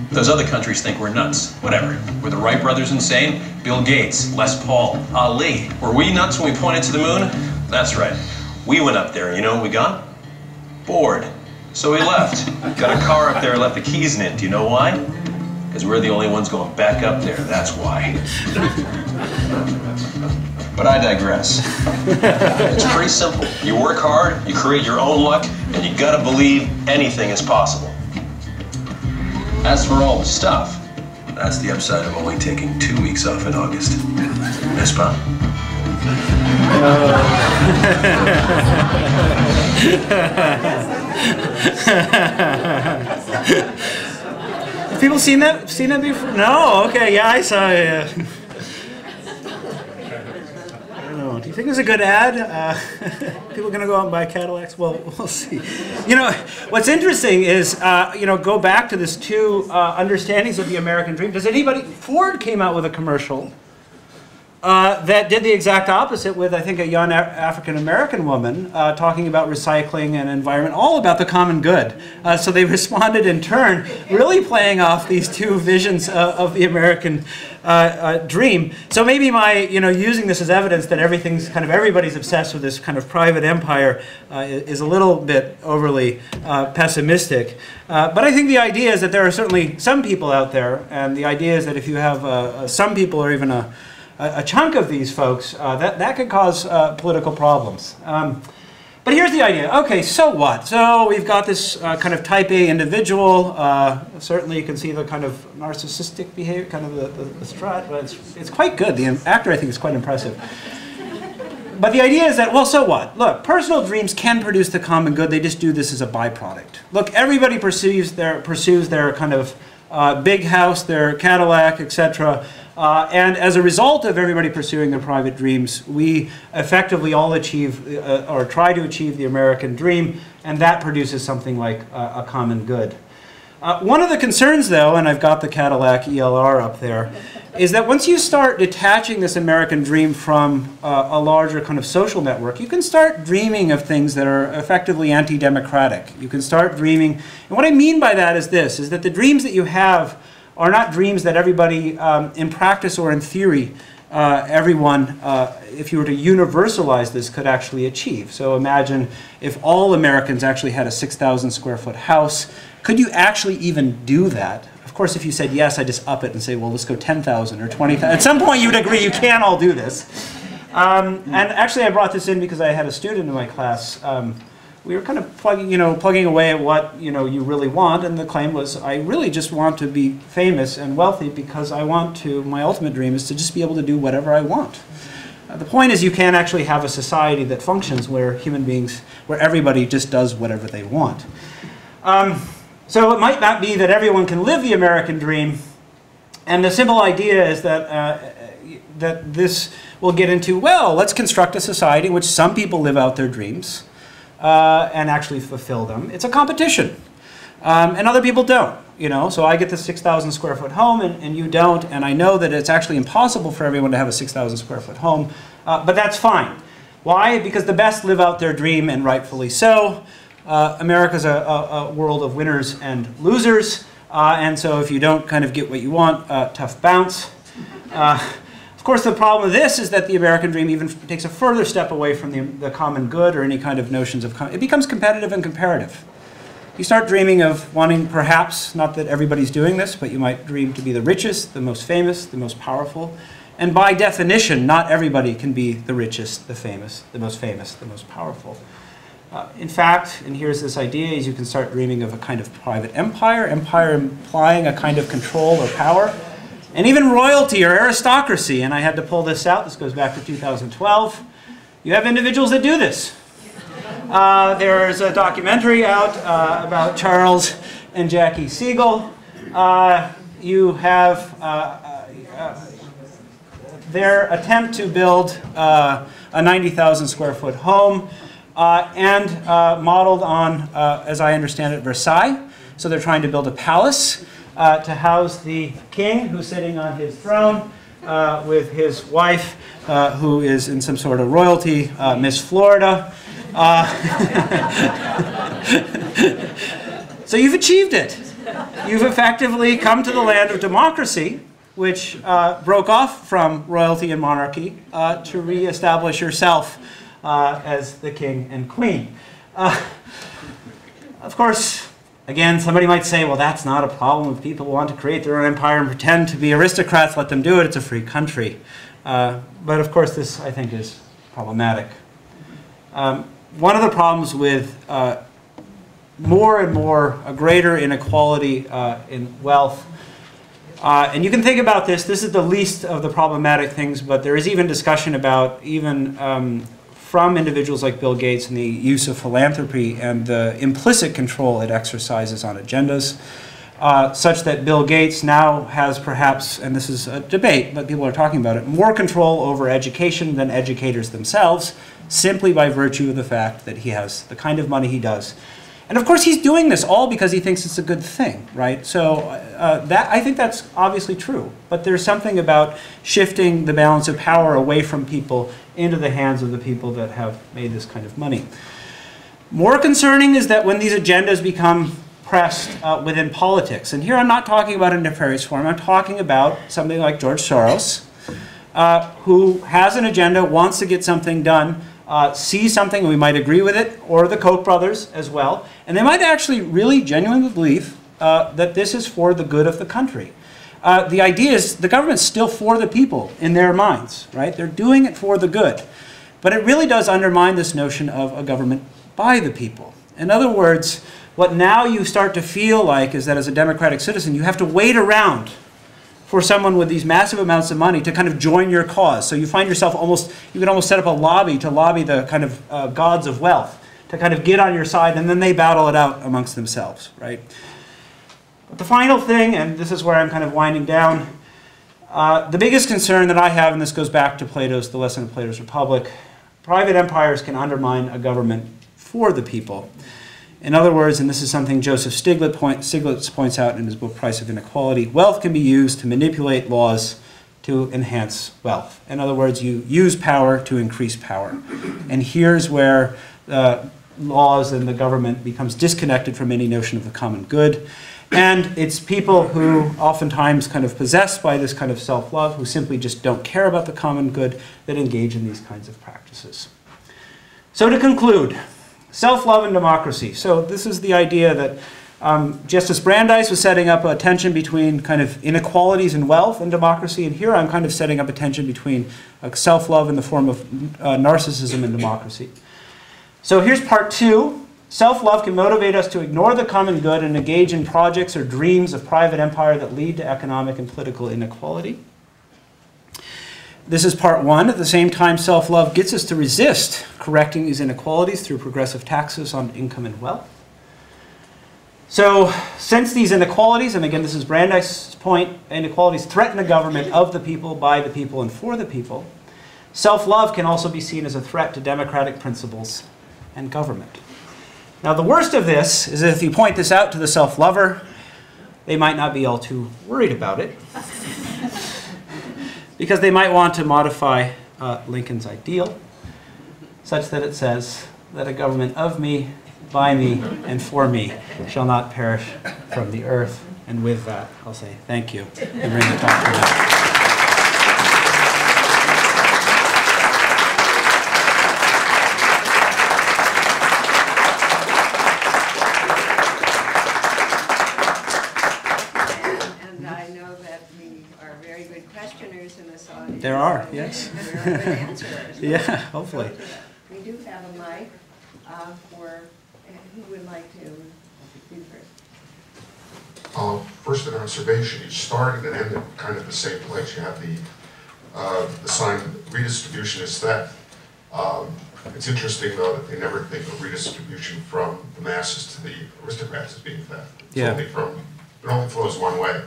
Those other countries think we're nuts. Whatever. Were the Wright brothers insane? Bill Gates, Les Paul, Ali. Were we nuts when we pointed to the moon? That's right. We went up there, and you know what we got? Bored. So we left. Got a car up there, left the keys in it. Do you know why? Because we're the only ones going back up there, that's why. But I digress. It's pretty simple. You work hard, you create your own luck, and you gotta believe anything is possible. As for all the stuff, that's the upside of only taking 2 weeks off in August. N'est-ce pas? Have people seen that? Seen that before? No? Okay, yeah, I saw it. I don't know. Do you think it was a good ad? People going to go out and buy Cadillacs? Well, we'll see. You know, what's interesting is, you know, go back to this two understandings of the American dream. Does anybody, Ford came out with a commercial that did the exact opposite with, I think, a young African-American woman talking about recycling and environment, all about the common good. So they responded in turn, really playing off these two visions of the American dream. So maybe my, using this as evidence that everybody's obsessed with this kind of private empire is a little bit overly pessimistic. But I think the idea is that there are certainly some people out there, and the idea is that if you have some people or even a chunk of these folks, that could cause political problems. But here's the idea. Okay, so what? So we've got this kind of type A individual. Certainly you can see the kind of narcissistic behavior, kind of the strut, but it's quite good. The actor, I think, is quite impressive. But the idea is that, well, so what? Look, personal dreams can produce the common good. They just do this as a byproduct. Look, everybody pursues their kind of big house, their Cadillac, etc. And as a result of everybody pursuing their private dreams, we effectively all achieve or try to achieve the American dream, and that produces something like a common good. One of the concerns, though, and I've got the Cadillac ELR up there, is that once you start detaching this American dream from a larger kind of social network, you can start dreaming of things that are effectively anti-democratic. You can start dreaming, and what I mean by that is this, is that the dreams that you have are not dreams that everybody, in practice or in theory, everyone, if you were to universalize this, could actually achieve. So imagine if all Americans actually had a 6,000 square foot house. Could you actually even do that? Of course, if you said yes, I just up it and say, well, let's go 10,000 or 20,000. At some point, you would agree you can't all do this. And actually, I brought this in because I had a student in my class. We were kind of plugging away at what you really want, and the claim was, I really just want to be famous and wealthy because my ultimate dream is to just be able to do whatever I want. The point is, you can't actually have a society that functions where where everybody just does whatever they want. So it might not be that everyone can live the American dream, and the simple idea is that that this will get into, well, let's construct a society in which some people live out their dreams and actually fulfill them. It's a competition, and other people don't. So I get the 6,000 square foot home, and you don't, and I know that it's actually impossible for everyone to have a 6,000 square foot home, but that's fine. Why? Because the best live out their dream, and rightfully so. America's a world of winners and losers, and so if you don't kind of get what you want, tough bounce. Of course, the problem with this is that the American dream even takes a further step away from the common good or any kind of notions of it becomes competitive and comparative. You start dreaming of wanting, perhaps, not that everybody's doing this, but you might dream to be the richest, the most famous, the most powerful. And by definition, not everybody can be the richest, the most powerful. In fact, and here's this idea, is you can start dreaming of a kind of private empire implying a kind of control or power, and even royalty or aristocracy. And I had to pull this out. This goes back to 2012. You have individuals that do this. There's a documentary out about Charles and Jackie Siegel. You have their attempt to build a 90,000 square foot home and modeled on, as I understand it, Versailles. So they're trying to build a palace to house the king who's sitting on his throne with his wife who is in some sort of royalty, Miss Florida. So you've achieved it. You've effectively come to the land of democracy, which broke off from royalty and monarchy to reestablish yourself as the king and queen. Of course, again, somebody might say, well, that's not a problem. If people want to create their own empire and pretend to be aristocrats, let them do it. It's a free country. But of course, this, I think, is problematic. One of the problems with more and more a greater inequality in wealth, and you can think about this is the least of the problematic things, but there is even discussion about even from individuals like Bill Gates and the use of philanthropy and the implicit control it exercises on agendas, such that Bill Gates now has perhaps, and this is a debate, but people are talking about it, more control over education than educators themselves, simply by virtue of the fact that he has the kind of money he does. And of course, he's doing this all because he thinks it's a good thing, right? So I think that's obviously true. But there's something about shifting the balance of power away from people into the hands of the people that have made this kind of money. More concerning is that when these agendas become pressed within politics, and here I'm not talking about a nefarious form, I'm talking about something like George Soros, who has an agenda, wants to get something done, sees something, and we might agree with it, or the Koch brothers as well, and they might actually really genuinely believe that this is for the good of the country. The idea is the government's still for the people in their minds, right? They're doing it for the good. But it really does undermine this notion of a government by the people. In other words, what now you start to feel like is that as a democratic citizen, you have to wait around for someone with these massive amounts of money to kind of join your cause. So you find yourself you can almost set up a lobby to lobby the kind of gods of wealth to kind of get on your side, and then they battle it out amongst themselves, right? But the final thing, and this is where I'm kind of winding down, the biggest concern that I have, and this goes back to the lesson of Plato's Republic, private empires can undermine a government for the people. In other words, and this is something Joseph Stiglitz points out in his book Price of Inequality, wealth can be used to manipulate laws to enhance wealth. In other words, you use power to increase power. And here's where laws and the government becomes disconnected from any notion of the common good. And it's people who oftentimes kind of possessed by this kind of self-love, who simply just don't care about the common good, that engage in these kinds of practices. So to conclude, self-love and democracy. So this is the idea that Justice Brandeis was setting up a tension between kind of inequalities in wealth and democracy, and here I'm kind of setting up a tension between self-love in the form of narcissism and democracy. So here's part 2. Self-love can motivate us to ignore the common good and engage in projects or dreams of private empire that lead to economic and political inequality. This is part 1. At the same time, self-love gets us to resist correcting these inequalities through progressive taxes on income and wealth. So, since these inequalities, and again this is Brandeis' point, inequalities threaten the government of the people, by the people, and for the people, self-love can also be seen as a threat to democratic principles and government. Now, the worst of this is that if you point this out to the self-lover, they might not be all too worried about it, because they might want to modify Lincoln's ideal such that it says that a government of me, by me, and for me shall not perish from the earth. And with that, I'll say thank you and bring the talk to an end. There are, yes. There are good answers. Yeah, hopefully. We do have a mic for who would like to do first. First, an observation. You started and ended kind of the same place. You have the sign redistribution is theft. It's interesting, though, that they never think of redistribution from the masses to the aristocrats as being theft. It's yeah. It only flows one way.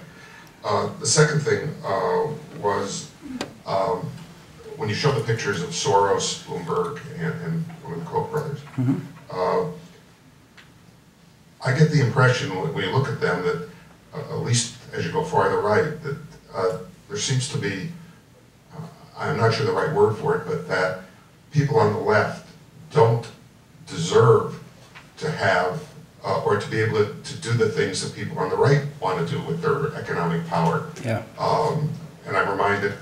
The second thing was when you show the pictures of Soros, Bloomberg, and one of the Koch brothers, I get the impression when you look at them that, at least as you go farther right, that there seems to be, I'm not sure the right word for it, but that people on the left don't deserve to have or to be able to do the things that people on the right want to do with their economic power. Yeah. And I'm reminded,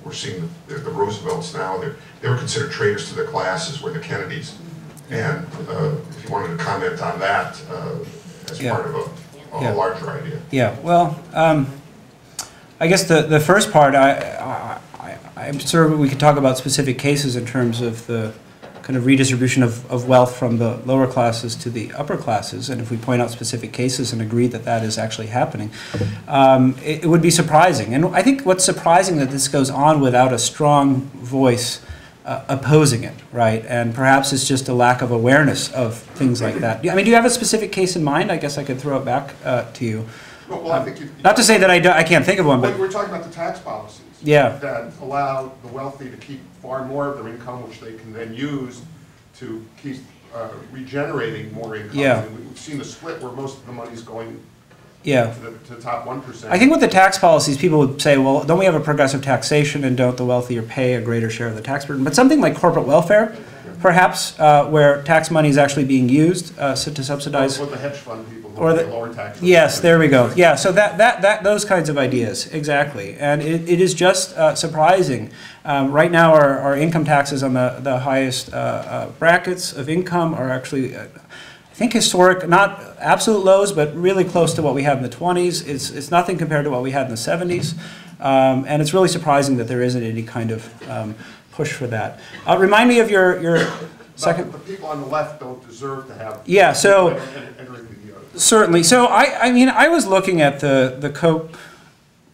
we're seeing the Roosevelts now, they were considered traitors to their classes, were the Kennedys. And if you wanted to comment on that as part of a larger idea. Yeah, well, I guess the first part, I'm sure we could talk about specific cases in terms of the kind of redistribution of wealth from the lower classes to the upper classes, and if we point out specific cases and agree that that is actually happening, it would be surprising. And I think what's surprising that this goes on without a strong voice opposing it, right? And perhaps it's just a lack of awareness of things like that. I mean, do you have a specific case in mind? I guess I could throw it back to you. Well, I think not to say that I can't think of one, but we're talking about the tax policies. Yeah. That allow the wealthy to keep far more of their income, which they can then use to keep regenerating more income. Yeah. And we've seen the split where most of the money's going Yeah. to the top 1%. I think with the tax policies, people would say, well, don't we have a progressive taxation and don't the wealthier pay a greater share of the tax burden? But something like corporate welfare, perhaps, where tax money is actually being used to subsidize. Or the hedge fund people who Or pay the, lower taxes. yes, there we go. Yeah, so those kinds of ideas, exactly. And it is just surprising. Right now, our income taxes on the highest brackets of income are actually, I think, historic, not absolute lows, but really close to what we had in the 20s. It's nothing compared to what we had in the 70s. And it's really surprising that there isn't any kind of push for that. Remind me of your second. The people on the left don't deserve to have. Yeah, so entering the, certainly. So I mean, I was looking at the Koch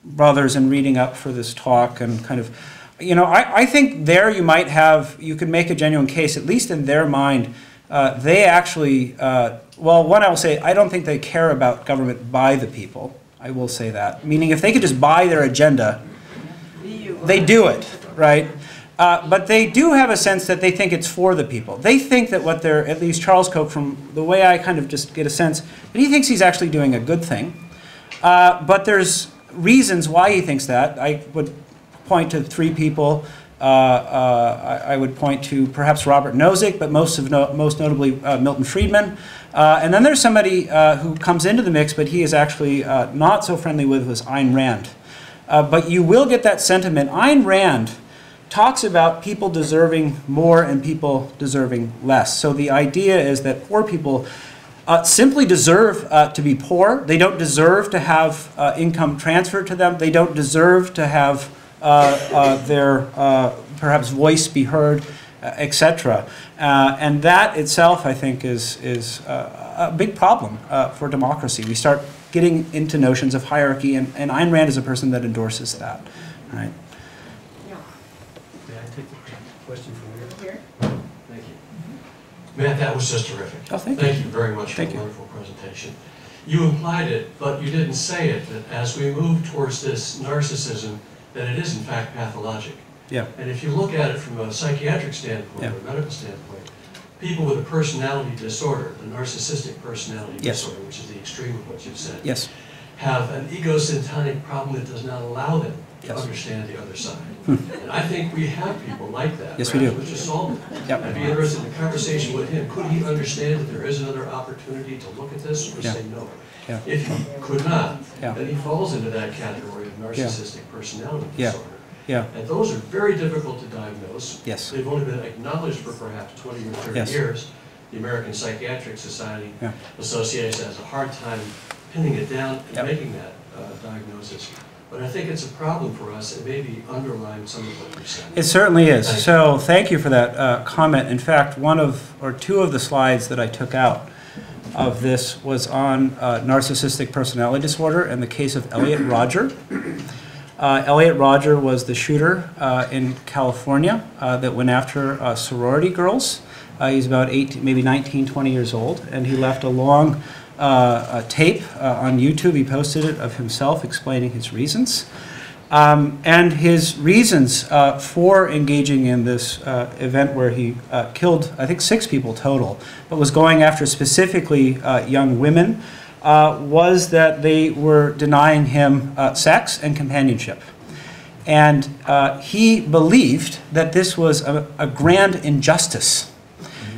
brothers and reading up for this talk and kind of, you know, I think there you could make a genuine case, at least in their mind. They actually, well, one, I will say, I don't think they care about government by the people. I will say that. Meaning, if they could just buy their agenda, they do it, right? But they do have a sense that they think it's for the people. They think that what they're, at least Charles Koch, from the way I kind of just get a sense, that he thinks he's actually doing a good thing. But there's reasons why he thinks that. I would point to three people. I would point to perhaps Robert Nozick, but most notably Milton Friedman. And then there's somebody who comes into the mix, but he is actually not so friendly with, was Ayn Rand. But you will get that sentiment. Ayn Rand talks about people deserving more and people deserving less. So the idea is that poor people simply deserve to be poor. They don't deserve to have income transferred to them. They don't deserve to have their perhaps voice be heard, etc. And that itself, I think, is a big problem for democracy. We start getting into notions of hierarchy, and Ayn Rand is a person that endorses that. Right? May I take the question from here? Thank you. Matt, that was just terrific. Oh, thank you very much for thank the you. wonderful presentation. You implied it, but you didn't say it, that as we move towards this narcissism, that it is in fact pathologic. Yeah. And if you look at it from a psychiatric standpoint, or a medical standpoint, people with a personality disorder, the narcissistic personality Yes. disorder, which is the extreme of what you've said, Yes. have an egocentric problem that does not allow them to Yes. understand the other side. And I think we have people like that. Yes, we do. Mr. Salman. Yep. I'd be interested in a conversation with him. Could he understand that there is another opportunity to look at this, or Yeah. say no? Yeah. If he could not, Yeah. then he falls into that category of narcissistic personality Yeah. disorder. Yeah. And those are very difficult to diagnose. Yes. They've only been acknowledged for perhaps 20 or 30 Yes. years. The American Psychiatric Society Yeah. Association has a hard time pinning it down and Yep. making that diagnosis. But I think it's a problem for us. It may be underlying some of what you said. It certainly is. Thank you. So thank you for that comment. In fact, one of, or two of the slides that I took out of this was on narcissistic personality disorder and the case of Elliot Rodger. Elliot Rodger was the shooter in California that went after sorority girls. He's about 18, maybe 19, 20 years old, and he left a long tape on YouTube. He posted it of himself explaining his reasons. And his reasons for engaging in this event where he killed, I think, 6 people total, but was going after specifically young women, was that they were denying him sex and companionship. And he believed that this was a grand injustice,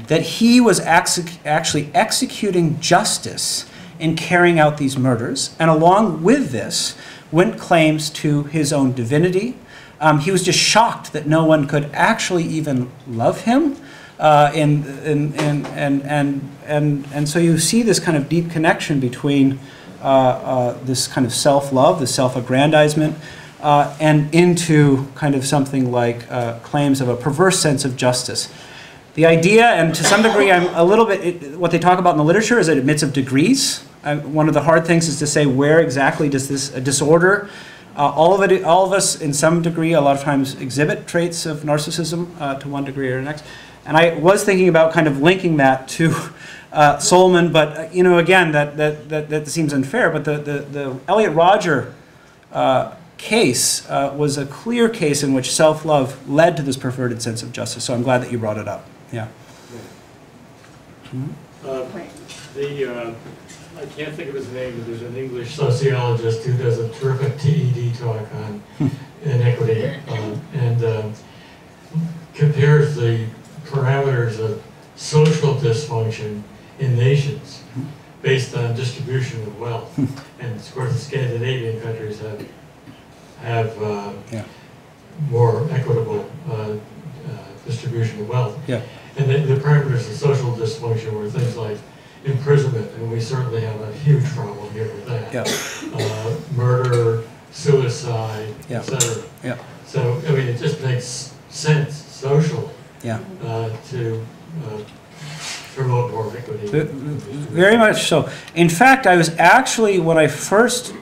that he was actually executing justice in carrying out these murders, and along with this went claims to his own divinity. He was just shocked that no one could actually even love him. And so you see this kind of deep connection between this kind of self-love, the self-aggrandizement, and into kind of something like claims of a perverse sense of justice. The idea, and to some degree I'm a little bit, what they talk about in the literature is that it admits of degrees. One of the hard things is to say where exactly does this disorder, all of us in some degree a lot of times exhibit traits of narcissism to one degree or the next. And I was thinking about kind of linking that to Solomon, but you know, again, that seems unfair. But the Elliot Rodger case was a clear case in which self-love led to this perverted sense of justice. So I'm glad that you brought it up. Yeah. I can't think of his name, but there's an English sociologist who does a terrific TED talk on inequity and compares the parameters of social dysfunction in nations based on distribution of wealth. And of course the Scandinavian countries have more equitable distribution of wealth. Yeah. And the parameters of social dysfunction were things like imprisonment, and we certainly have a huge problem here with that. Yeah. Murder, suicide, etc. Yeah. So, I mean, it just makes sense socially to promote more equity. Very much so. In fact, I was actually, when I first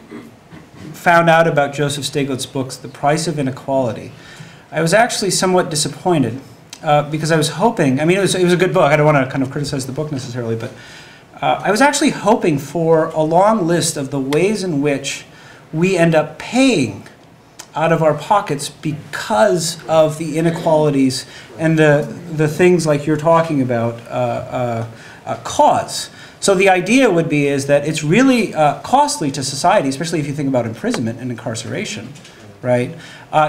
found out about Joseph Stiglitz's books, The Price of Inequality, I was actually somewhat disappointed because I was hoping, I mean, it was a good book. I don't want to kind of criticize the book necessarily, but I was actually hoping for a long list of the ways in which we end up paying out of our pockets because of the inequalities and the things like you're talking about cause. So the idea would be is that it's really costly to society, especially if you think about imprisonment and incarceration, right?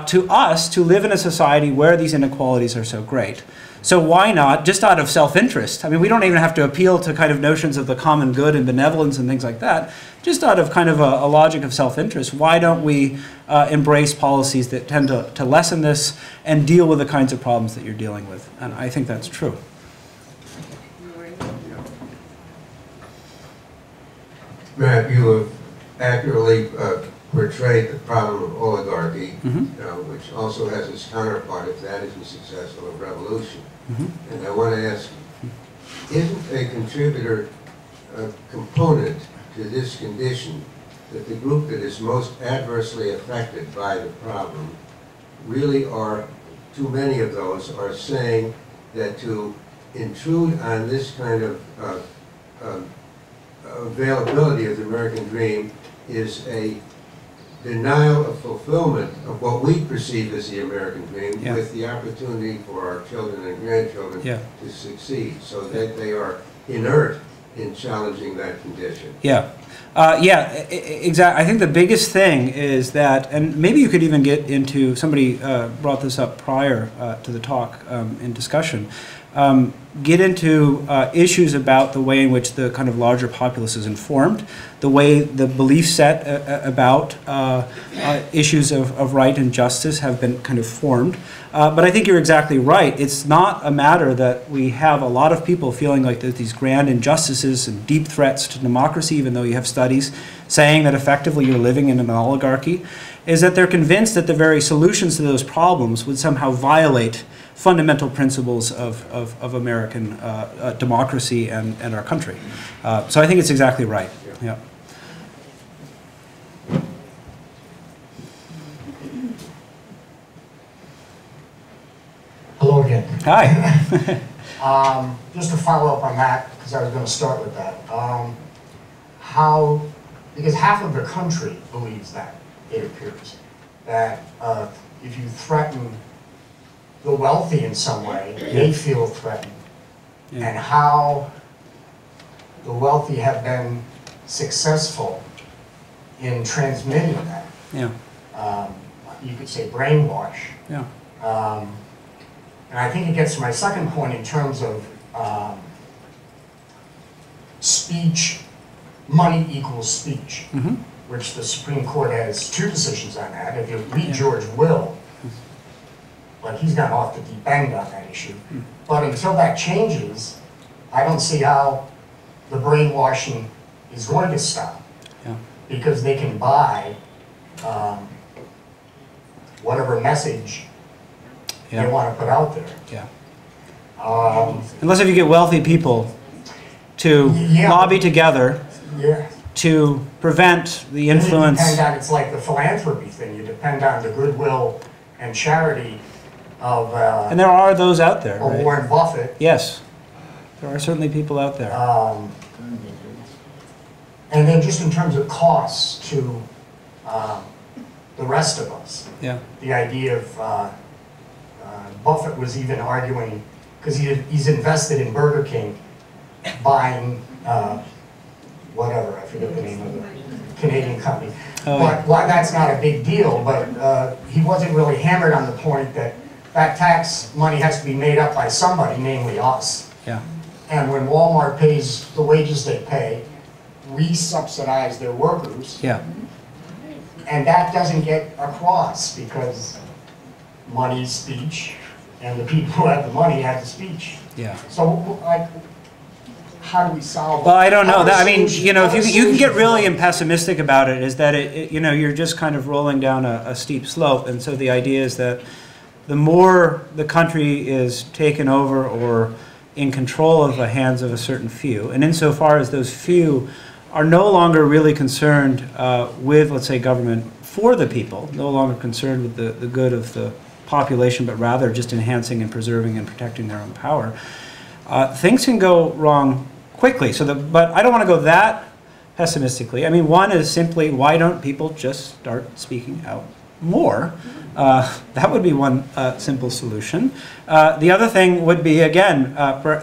To us to live in a society where these inequalities are so great. So why not, just out of self-interest, I mean, we don't even have to appeal to kind of notions of the common good and benevolence and things like that, just out of kind of a logic of self-interest, why don't we embrace policies that tend to lessen this and deal with the kinds of problems that you're dealing with? And I think that's true. Matt, you have accurately portrayed the problem of oligarchy, which also has its counterpart if that isn't successful, of revolution. And I want to ask, isn't a contributor component to this condition that the group that is most adversely affected by the problem really are, too many of those are saying that to intrude on this kind of availability of the American dream is a denial of fulfillment of what we perceive as the American dream, with the opportunity for our children and grandchildren to succeed, so that they are inert in challenging that condition. Exactly. I think the biggest thing is that, and maybe you could even get into, somebody brought this up prior to the talk in discussion, get into issues about the way in which the kind of larger populace is informed, the way the belief set about issues of right and justice have been kind of formed. But I think you're exactly right. It's not a matter that we have a lot of people feeling like there's these grand injustices and deep threats to democracy, even though you have studies saying that effectively you're living in an oligarchy, is that they're convinced that the very solutions to those problems would somehow violate fundamental principles of American democracy and our country. So I think it's exactly right. Yeah. Hello again. Hi. Just to follow up on that, because I was going to start with that. Because half of the country believes that, it appears, that if you threaten the wealthy in some way, they feel threatened. And how the wealthy have been successful in transmitting that. You could say brainwash. And I think it gets to my second point in terms of speech, money equals speech, which the Supreme Court has 2 decisions on that. If you read George Will, but he's gone off the deep end on that issue. But until that changes, I don't see how the brainwashing is going to stop. Because they can buy whatever message they want to put out there. Unless if you get wealthy people to lobby together to prevent the influence. You depend on, it's like the philanthropy thing. You depend on the goodwill and charity of and there are those out there, right? Warren Buffett. Yes, there are certainly people out there. And then just in terms of costs to the rest of us. The idea of Buffett was even arguing, because he's invested in Burger King, buying whatever, I forget the name of the Canadian company. Oh, But yeah. well, that's not a big deal, but he wasn't really hammered on the point that that tax money has to be made up by somebody, namely us. Yeah. And when Walmart pays the wages they pay, we subsidize their workers. Yeah. And that doesn't get across because money's speech, and the people who have the money have the speech. Yeah. So, like, how do we solve? Well, I don't know. how I mean, solution- you know, if how you can get solution- really pessimistic about it, is that you know, you're just kind of rolling down a steep slope, and so the idea is that the more the country is taken over or in control of the hands of a certain few, and insofar as those few are no longer really concerned with, let's say, government for the people, no longer concerned with the good of the population, but rather just enhancing and preserving and protecting their own power, things can go wrong quickly. But I don't want to go that pessimistically. I mean, one is simply, why don't people just start speaking out more? That would be one simple solution. The other thing would be, again,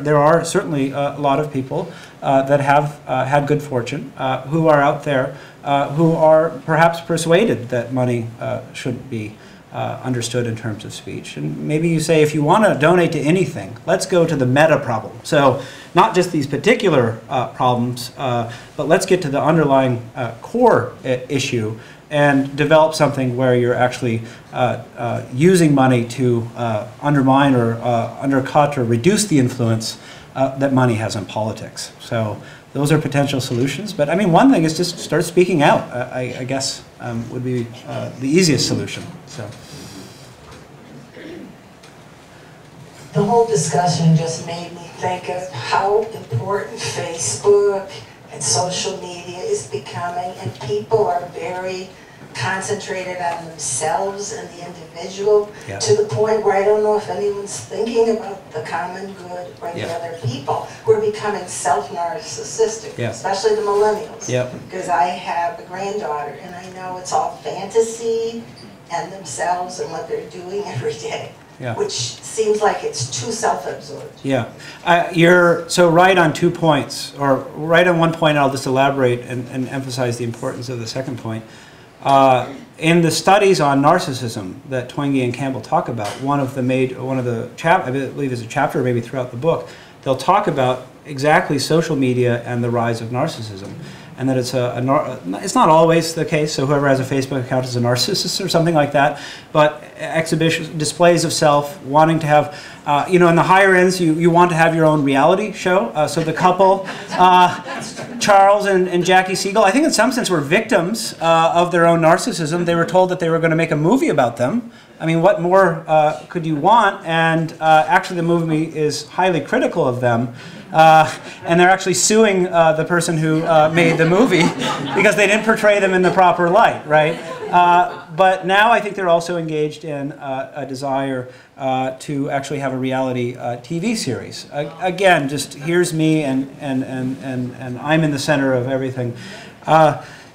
there are certainly a lot of people that have had good fortune, who are out there, who are perhaps persuaded that money shouldn't be understood in terms of speech. And maybe you say, if you want to donate to anything, let's go to the meta problem. So not just these particular problems, but let's get to the underlying core issue and develop something where you're actually using money to undermine or undercut or reduce the influence that money has on politics. So those are potential solutions. But I mean, one thing is just start speaking out, I guess, would be the easiest solution. So. The whole discussion just made me think of how important Facebook and social media is becoming, and people are very concentrated on themselves and the individual, yeah. to the point where I don't know if anyone's thinking about the common good or the Yeah. other people. We're becoming self-narcissistic, Yeah. especially the millennials. Yep. Because I have a granddaughter, and I know it's all fantasy and themselves and what they're doing every day. Yeah. Which seems like it's too self-absorbed. Yeah, you're so right on 2 points, or right on one point. I'll just elaborate and emphasize the importance of the second point. In the studies on narcissism that Twenge and Campbell talk about, I believe is a chapter maybe throughout the book, they'll talk about exactly social media and the rise of narcissism. And that it's it's not always the case, so whoever has a Facebook account is a narcissist or something like that, but displays of self, wanting to have, you know, in the higher ends, you want to have your own reality show. So the couple, Charles and Jackie Siegel, I think in some sense were victims of their own narcissism. They were told that they were going to make a movie about them. I mean, what more could you want? And actually the movie is highly critical of them. And they're actually suing the person who made the movie because they didn't portray them in the proper light, right? But now I think they're also engaged in a desire to actually have a reality TV series. Again, just here's me and I'm in the center of everything.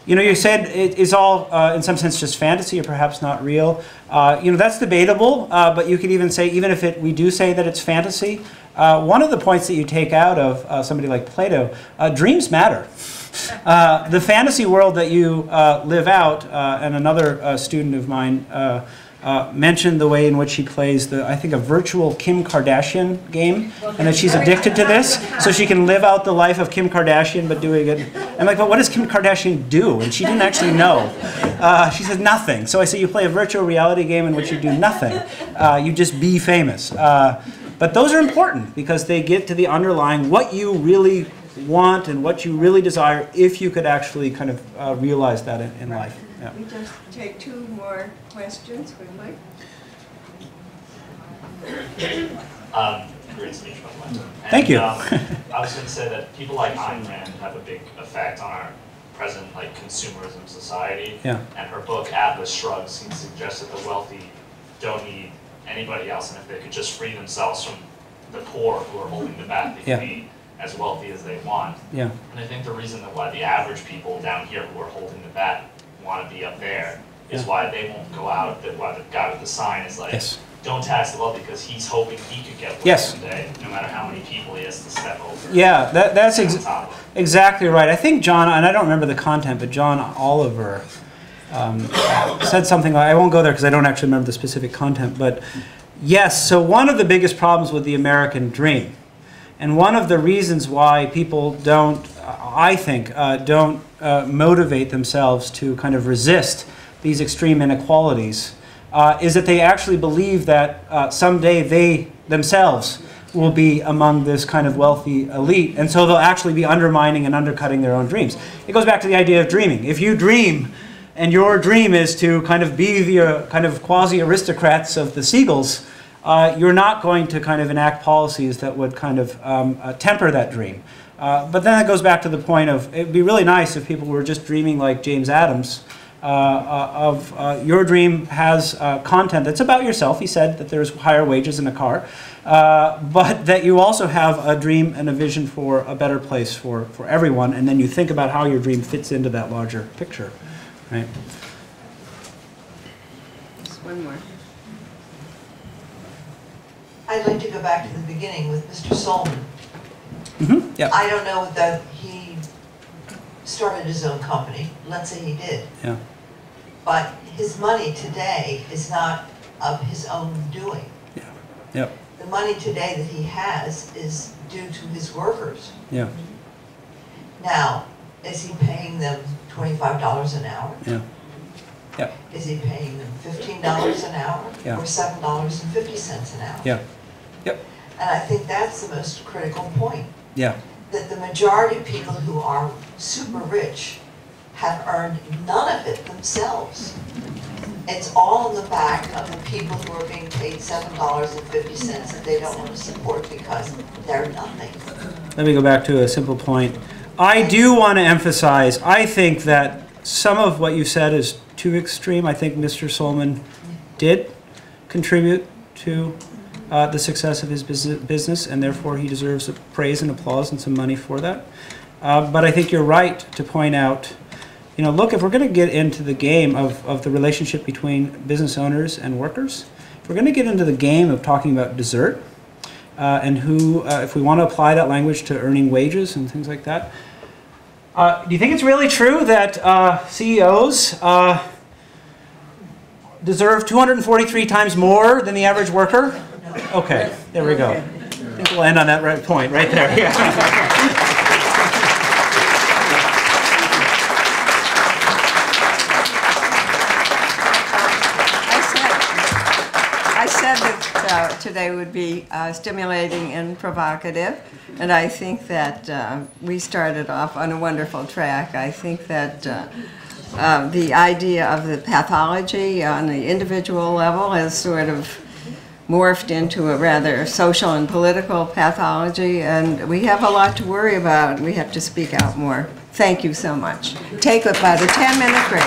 You know, you said it is all, in some sense, just fantasy or perhaps not real. You know, that's debatable, but you could even say, even if we do say that it's fantasy, one of the points that you take out of somebody like Plato, dreams matter. The fantasy world that you live out, and another student of mine mentioned the way in which she plays I think a virtual Kim Kardashian game, and that she's addicted to this, so she can live out the life of Kim Kardashian, but doing it. I'm like, but what does Kim Kardashian do? And she didn't actually know. She said nothing. So I say, you play a virtual reality game in which you do nothing. You just be famous. But those are important because they get to the underlying what you really want and what you really desire if you could actually kind of realize that in life. Yeah. We just take 2 more questions quickly. Great speech, by the way. Thank you. I was going to say that people like Ayn Rand have a big effect on our present consumerism society. Yeah. And her book Atlas Shrugged seems to suggest that the wealthy don't need anybody else, and if they could just free themselves from the poor who are holding them back, they can be as wealthy as they want. Yeah. And I think the reason that why the average people down here who are holding them back want to be up there is why they won't go out, that why the guy with the sign is like, don't tax the wealthy because he's hoping he could get one Yes. someday, no matter how many people he has to step over. Yeah, that's on top of. exactly right. I think John, and I don't remember the content, but John Oliver said something, I won't go there because I don't actually remember the specific content, but yes, so one of the biggest problems with the American dream, and one of the reasons why people don't, I think, don't motivate themselves to kind of resist these extreme inequalities, is that they actually believe that someday they themselves will be among this kind of wealthy elite, and so they'll actually be undermining and undercutting their own dreams. It goes back to the idea of dreaming. If you dream, and your dream is to kind of be the kind of quasi-aristocrats of the Seagulls, you're not going to kind of enact policies that would kind of temper that dream. But then it goes back to the point of, it'd be really nice if people were just dreaming like James Adams, your dream has content that's about yourself. He said that there's higher wages in a car, but that you also have a dream and a vision for a better place for everyone, and then you think about how your dream fits into that larger picture. Right. Just one more. I'd like to go back to the beginning with Mr. Solomon. Mm-hmm. Yeah. I don't know that he started his own company. Let's say he did. Yeah. But his money today is not of his own doing. Yeah. Yep. The money today that he has is due to his workers. Yeah. Now, is he paying them $25 an hour? Yeah. Yeah. Is he paying them $15 an hour? Yeah. Or $7.50 an hour? Yeah. Yep. And I think that's the most critical point. Yeah. That the majority of people who are super rich have earned none of it themselves. It's all in the back of the people who are being paid $7.50 that they don't want to support because they're nothing. Let me go back to a simple point. I do want to emphasize, I think that some of what you said is too extreme. I think Mr. Solomon did contribute to the success of his business, and therefore he deserves praise and applause and some money for that. But I think you're right to point out, you know, look, if we're going to get into the game of the relationship between business owners and workers, if we're going to get into the game of talking about desert, and who, if we want to apply that language to earning wages and things like that, do you think it's really true that CEOs deserve 243 times more than the average worker? Okay, there we go. I think we'll end on that right point right there. Yeah. I said that today would be stimulating and provocative, and I think that we started off on a wonderful track. I think that the idea of the pathology on the individual level has sort of morphed into a rather social and political pathology, and we have a lot to worry about. We have to speak out more. Thank you so much. Take about a 10-minute break.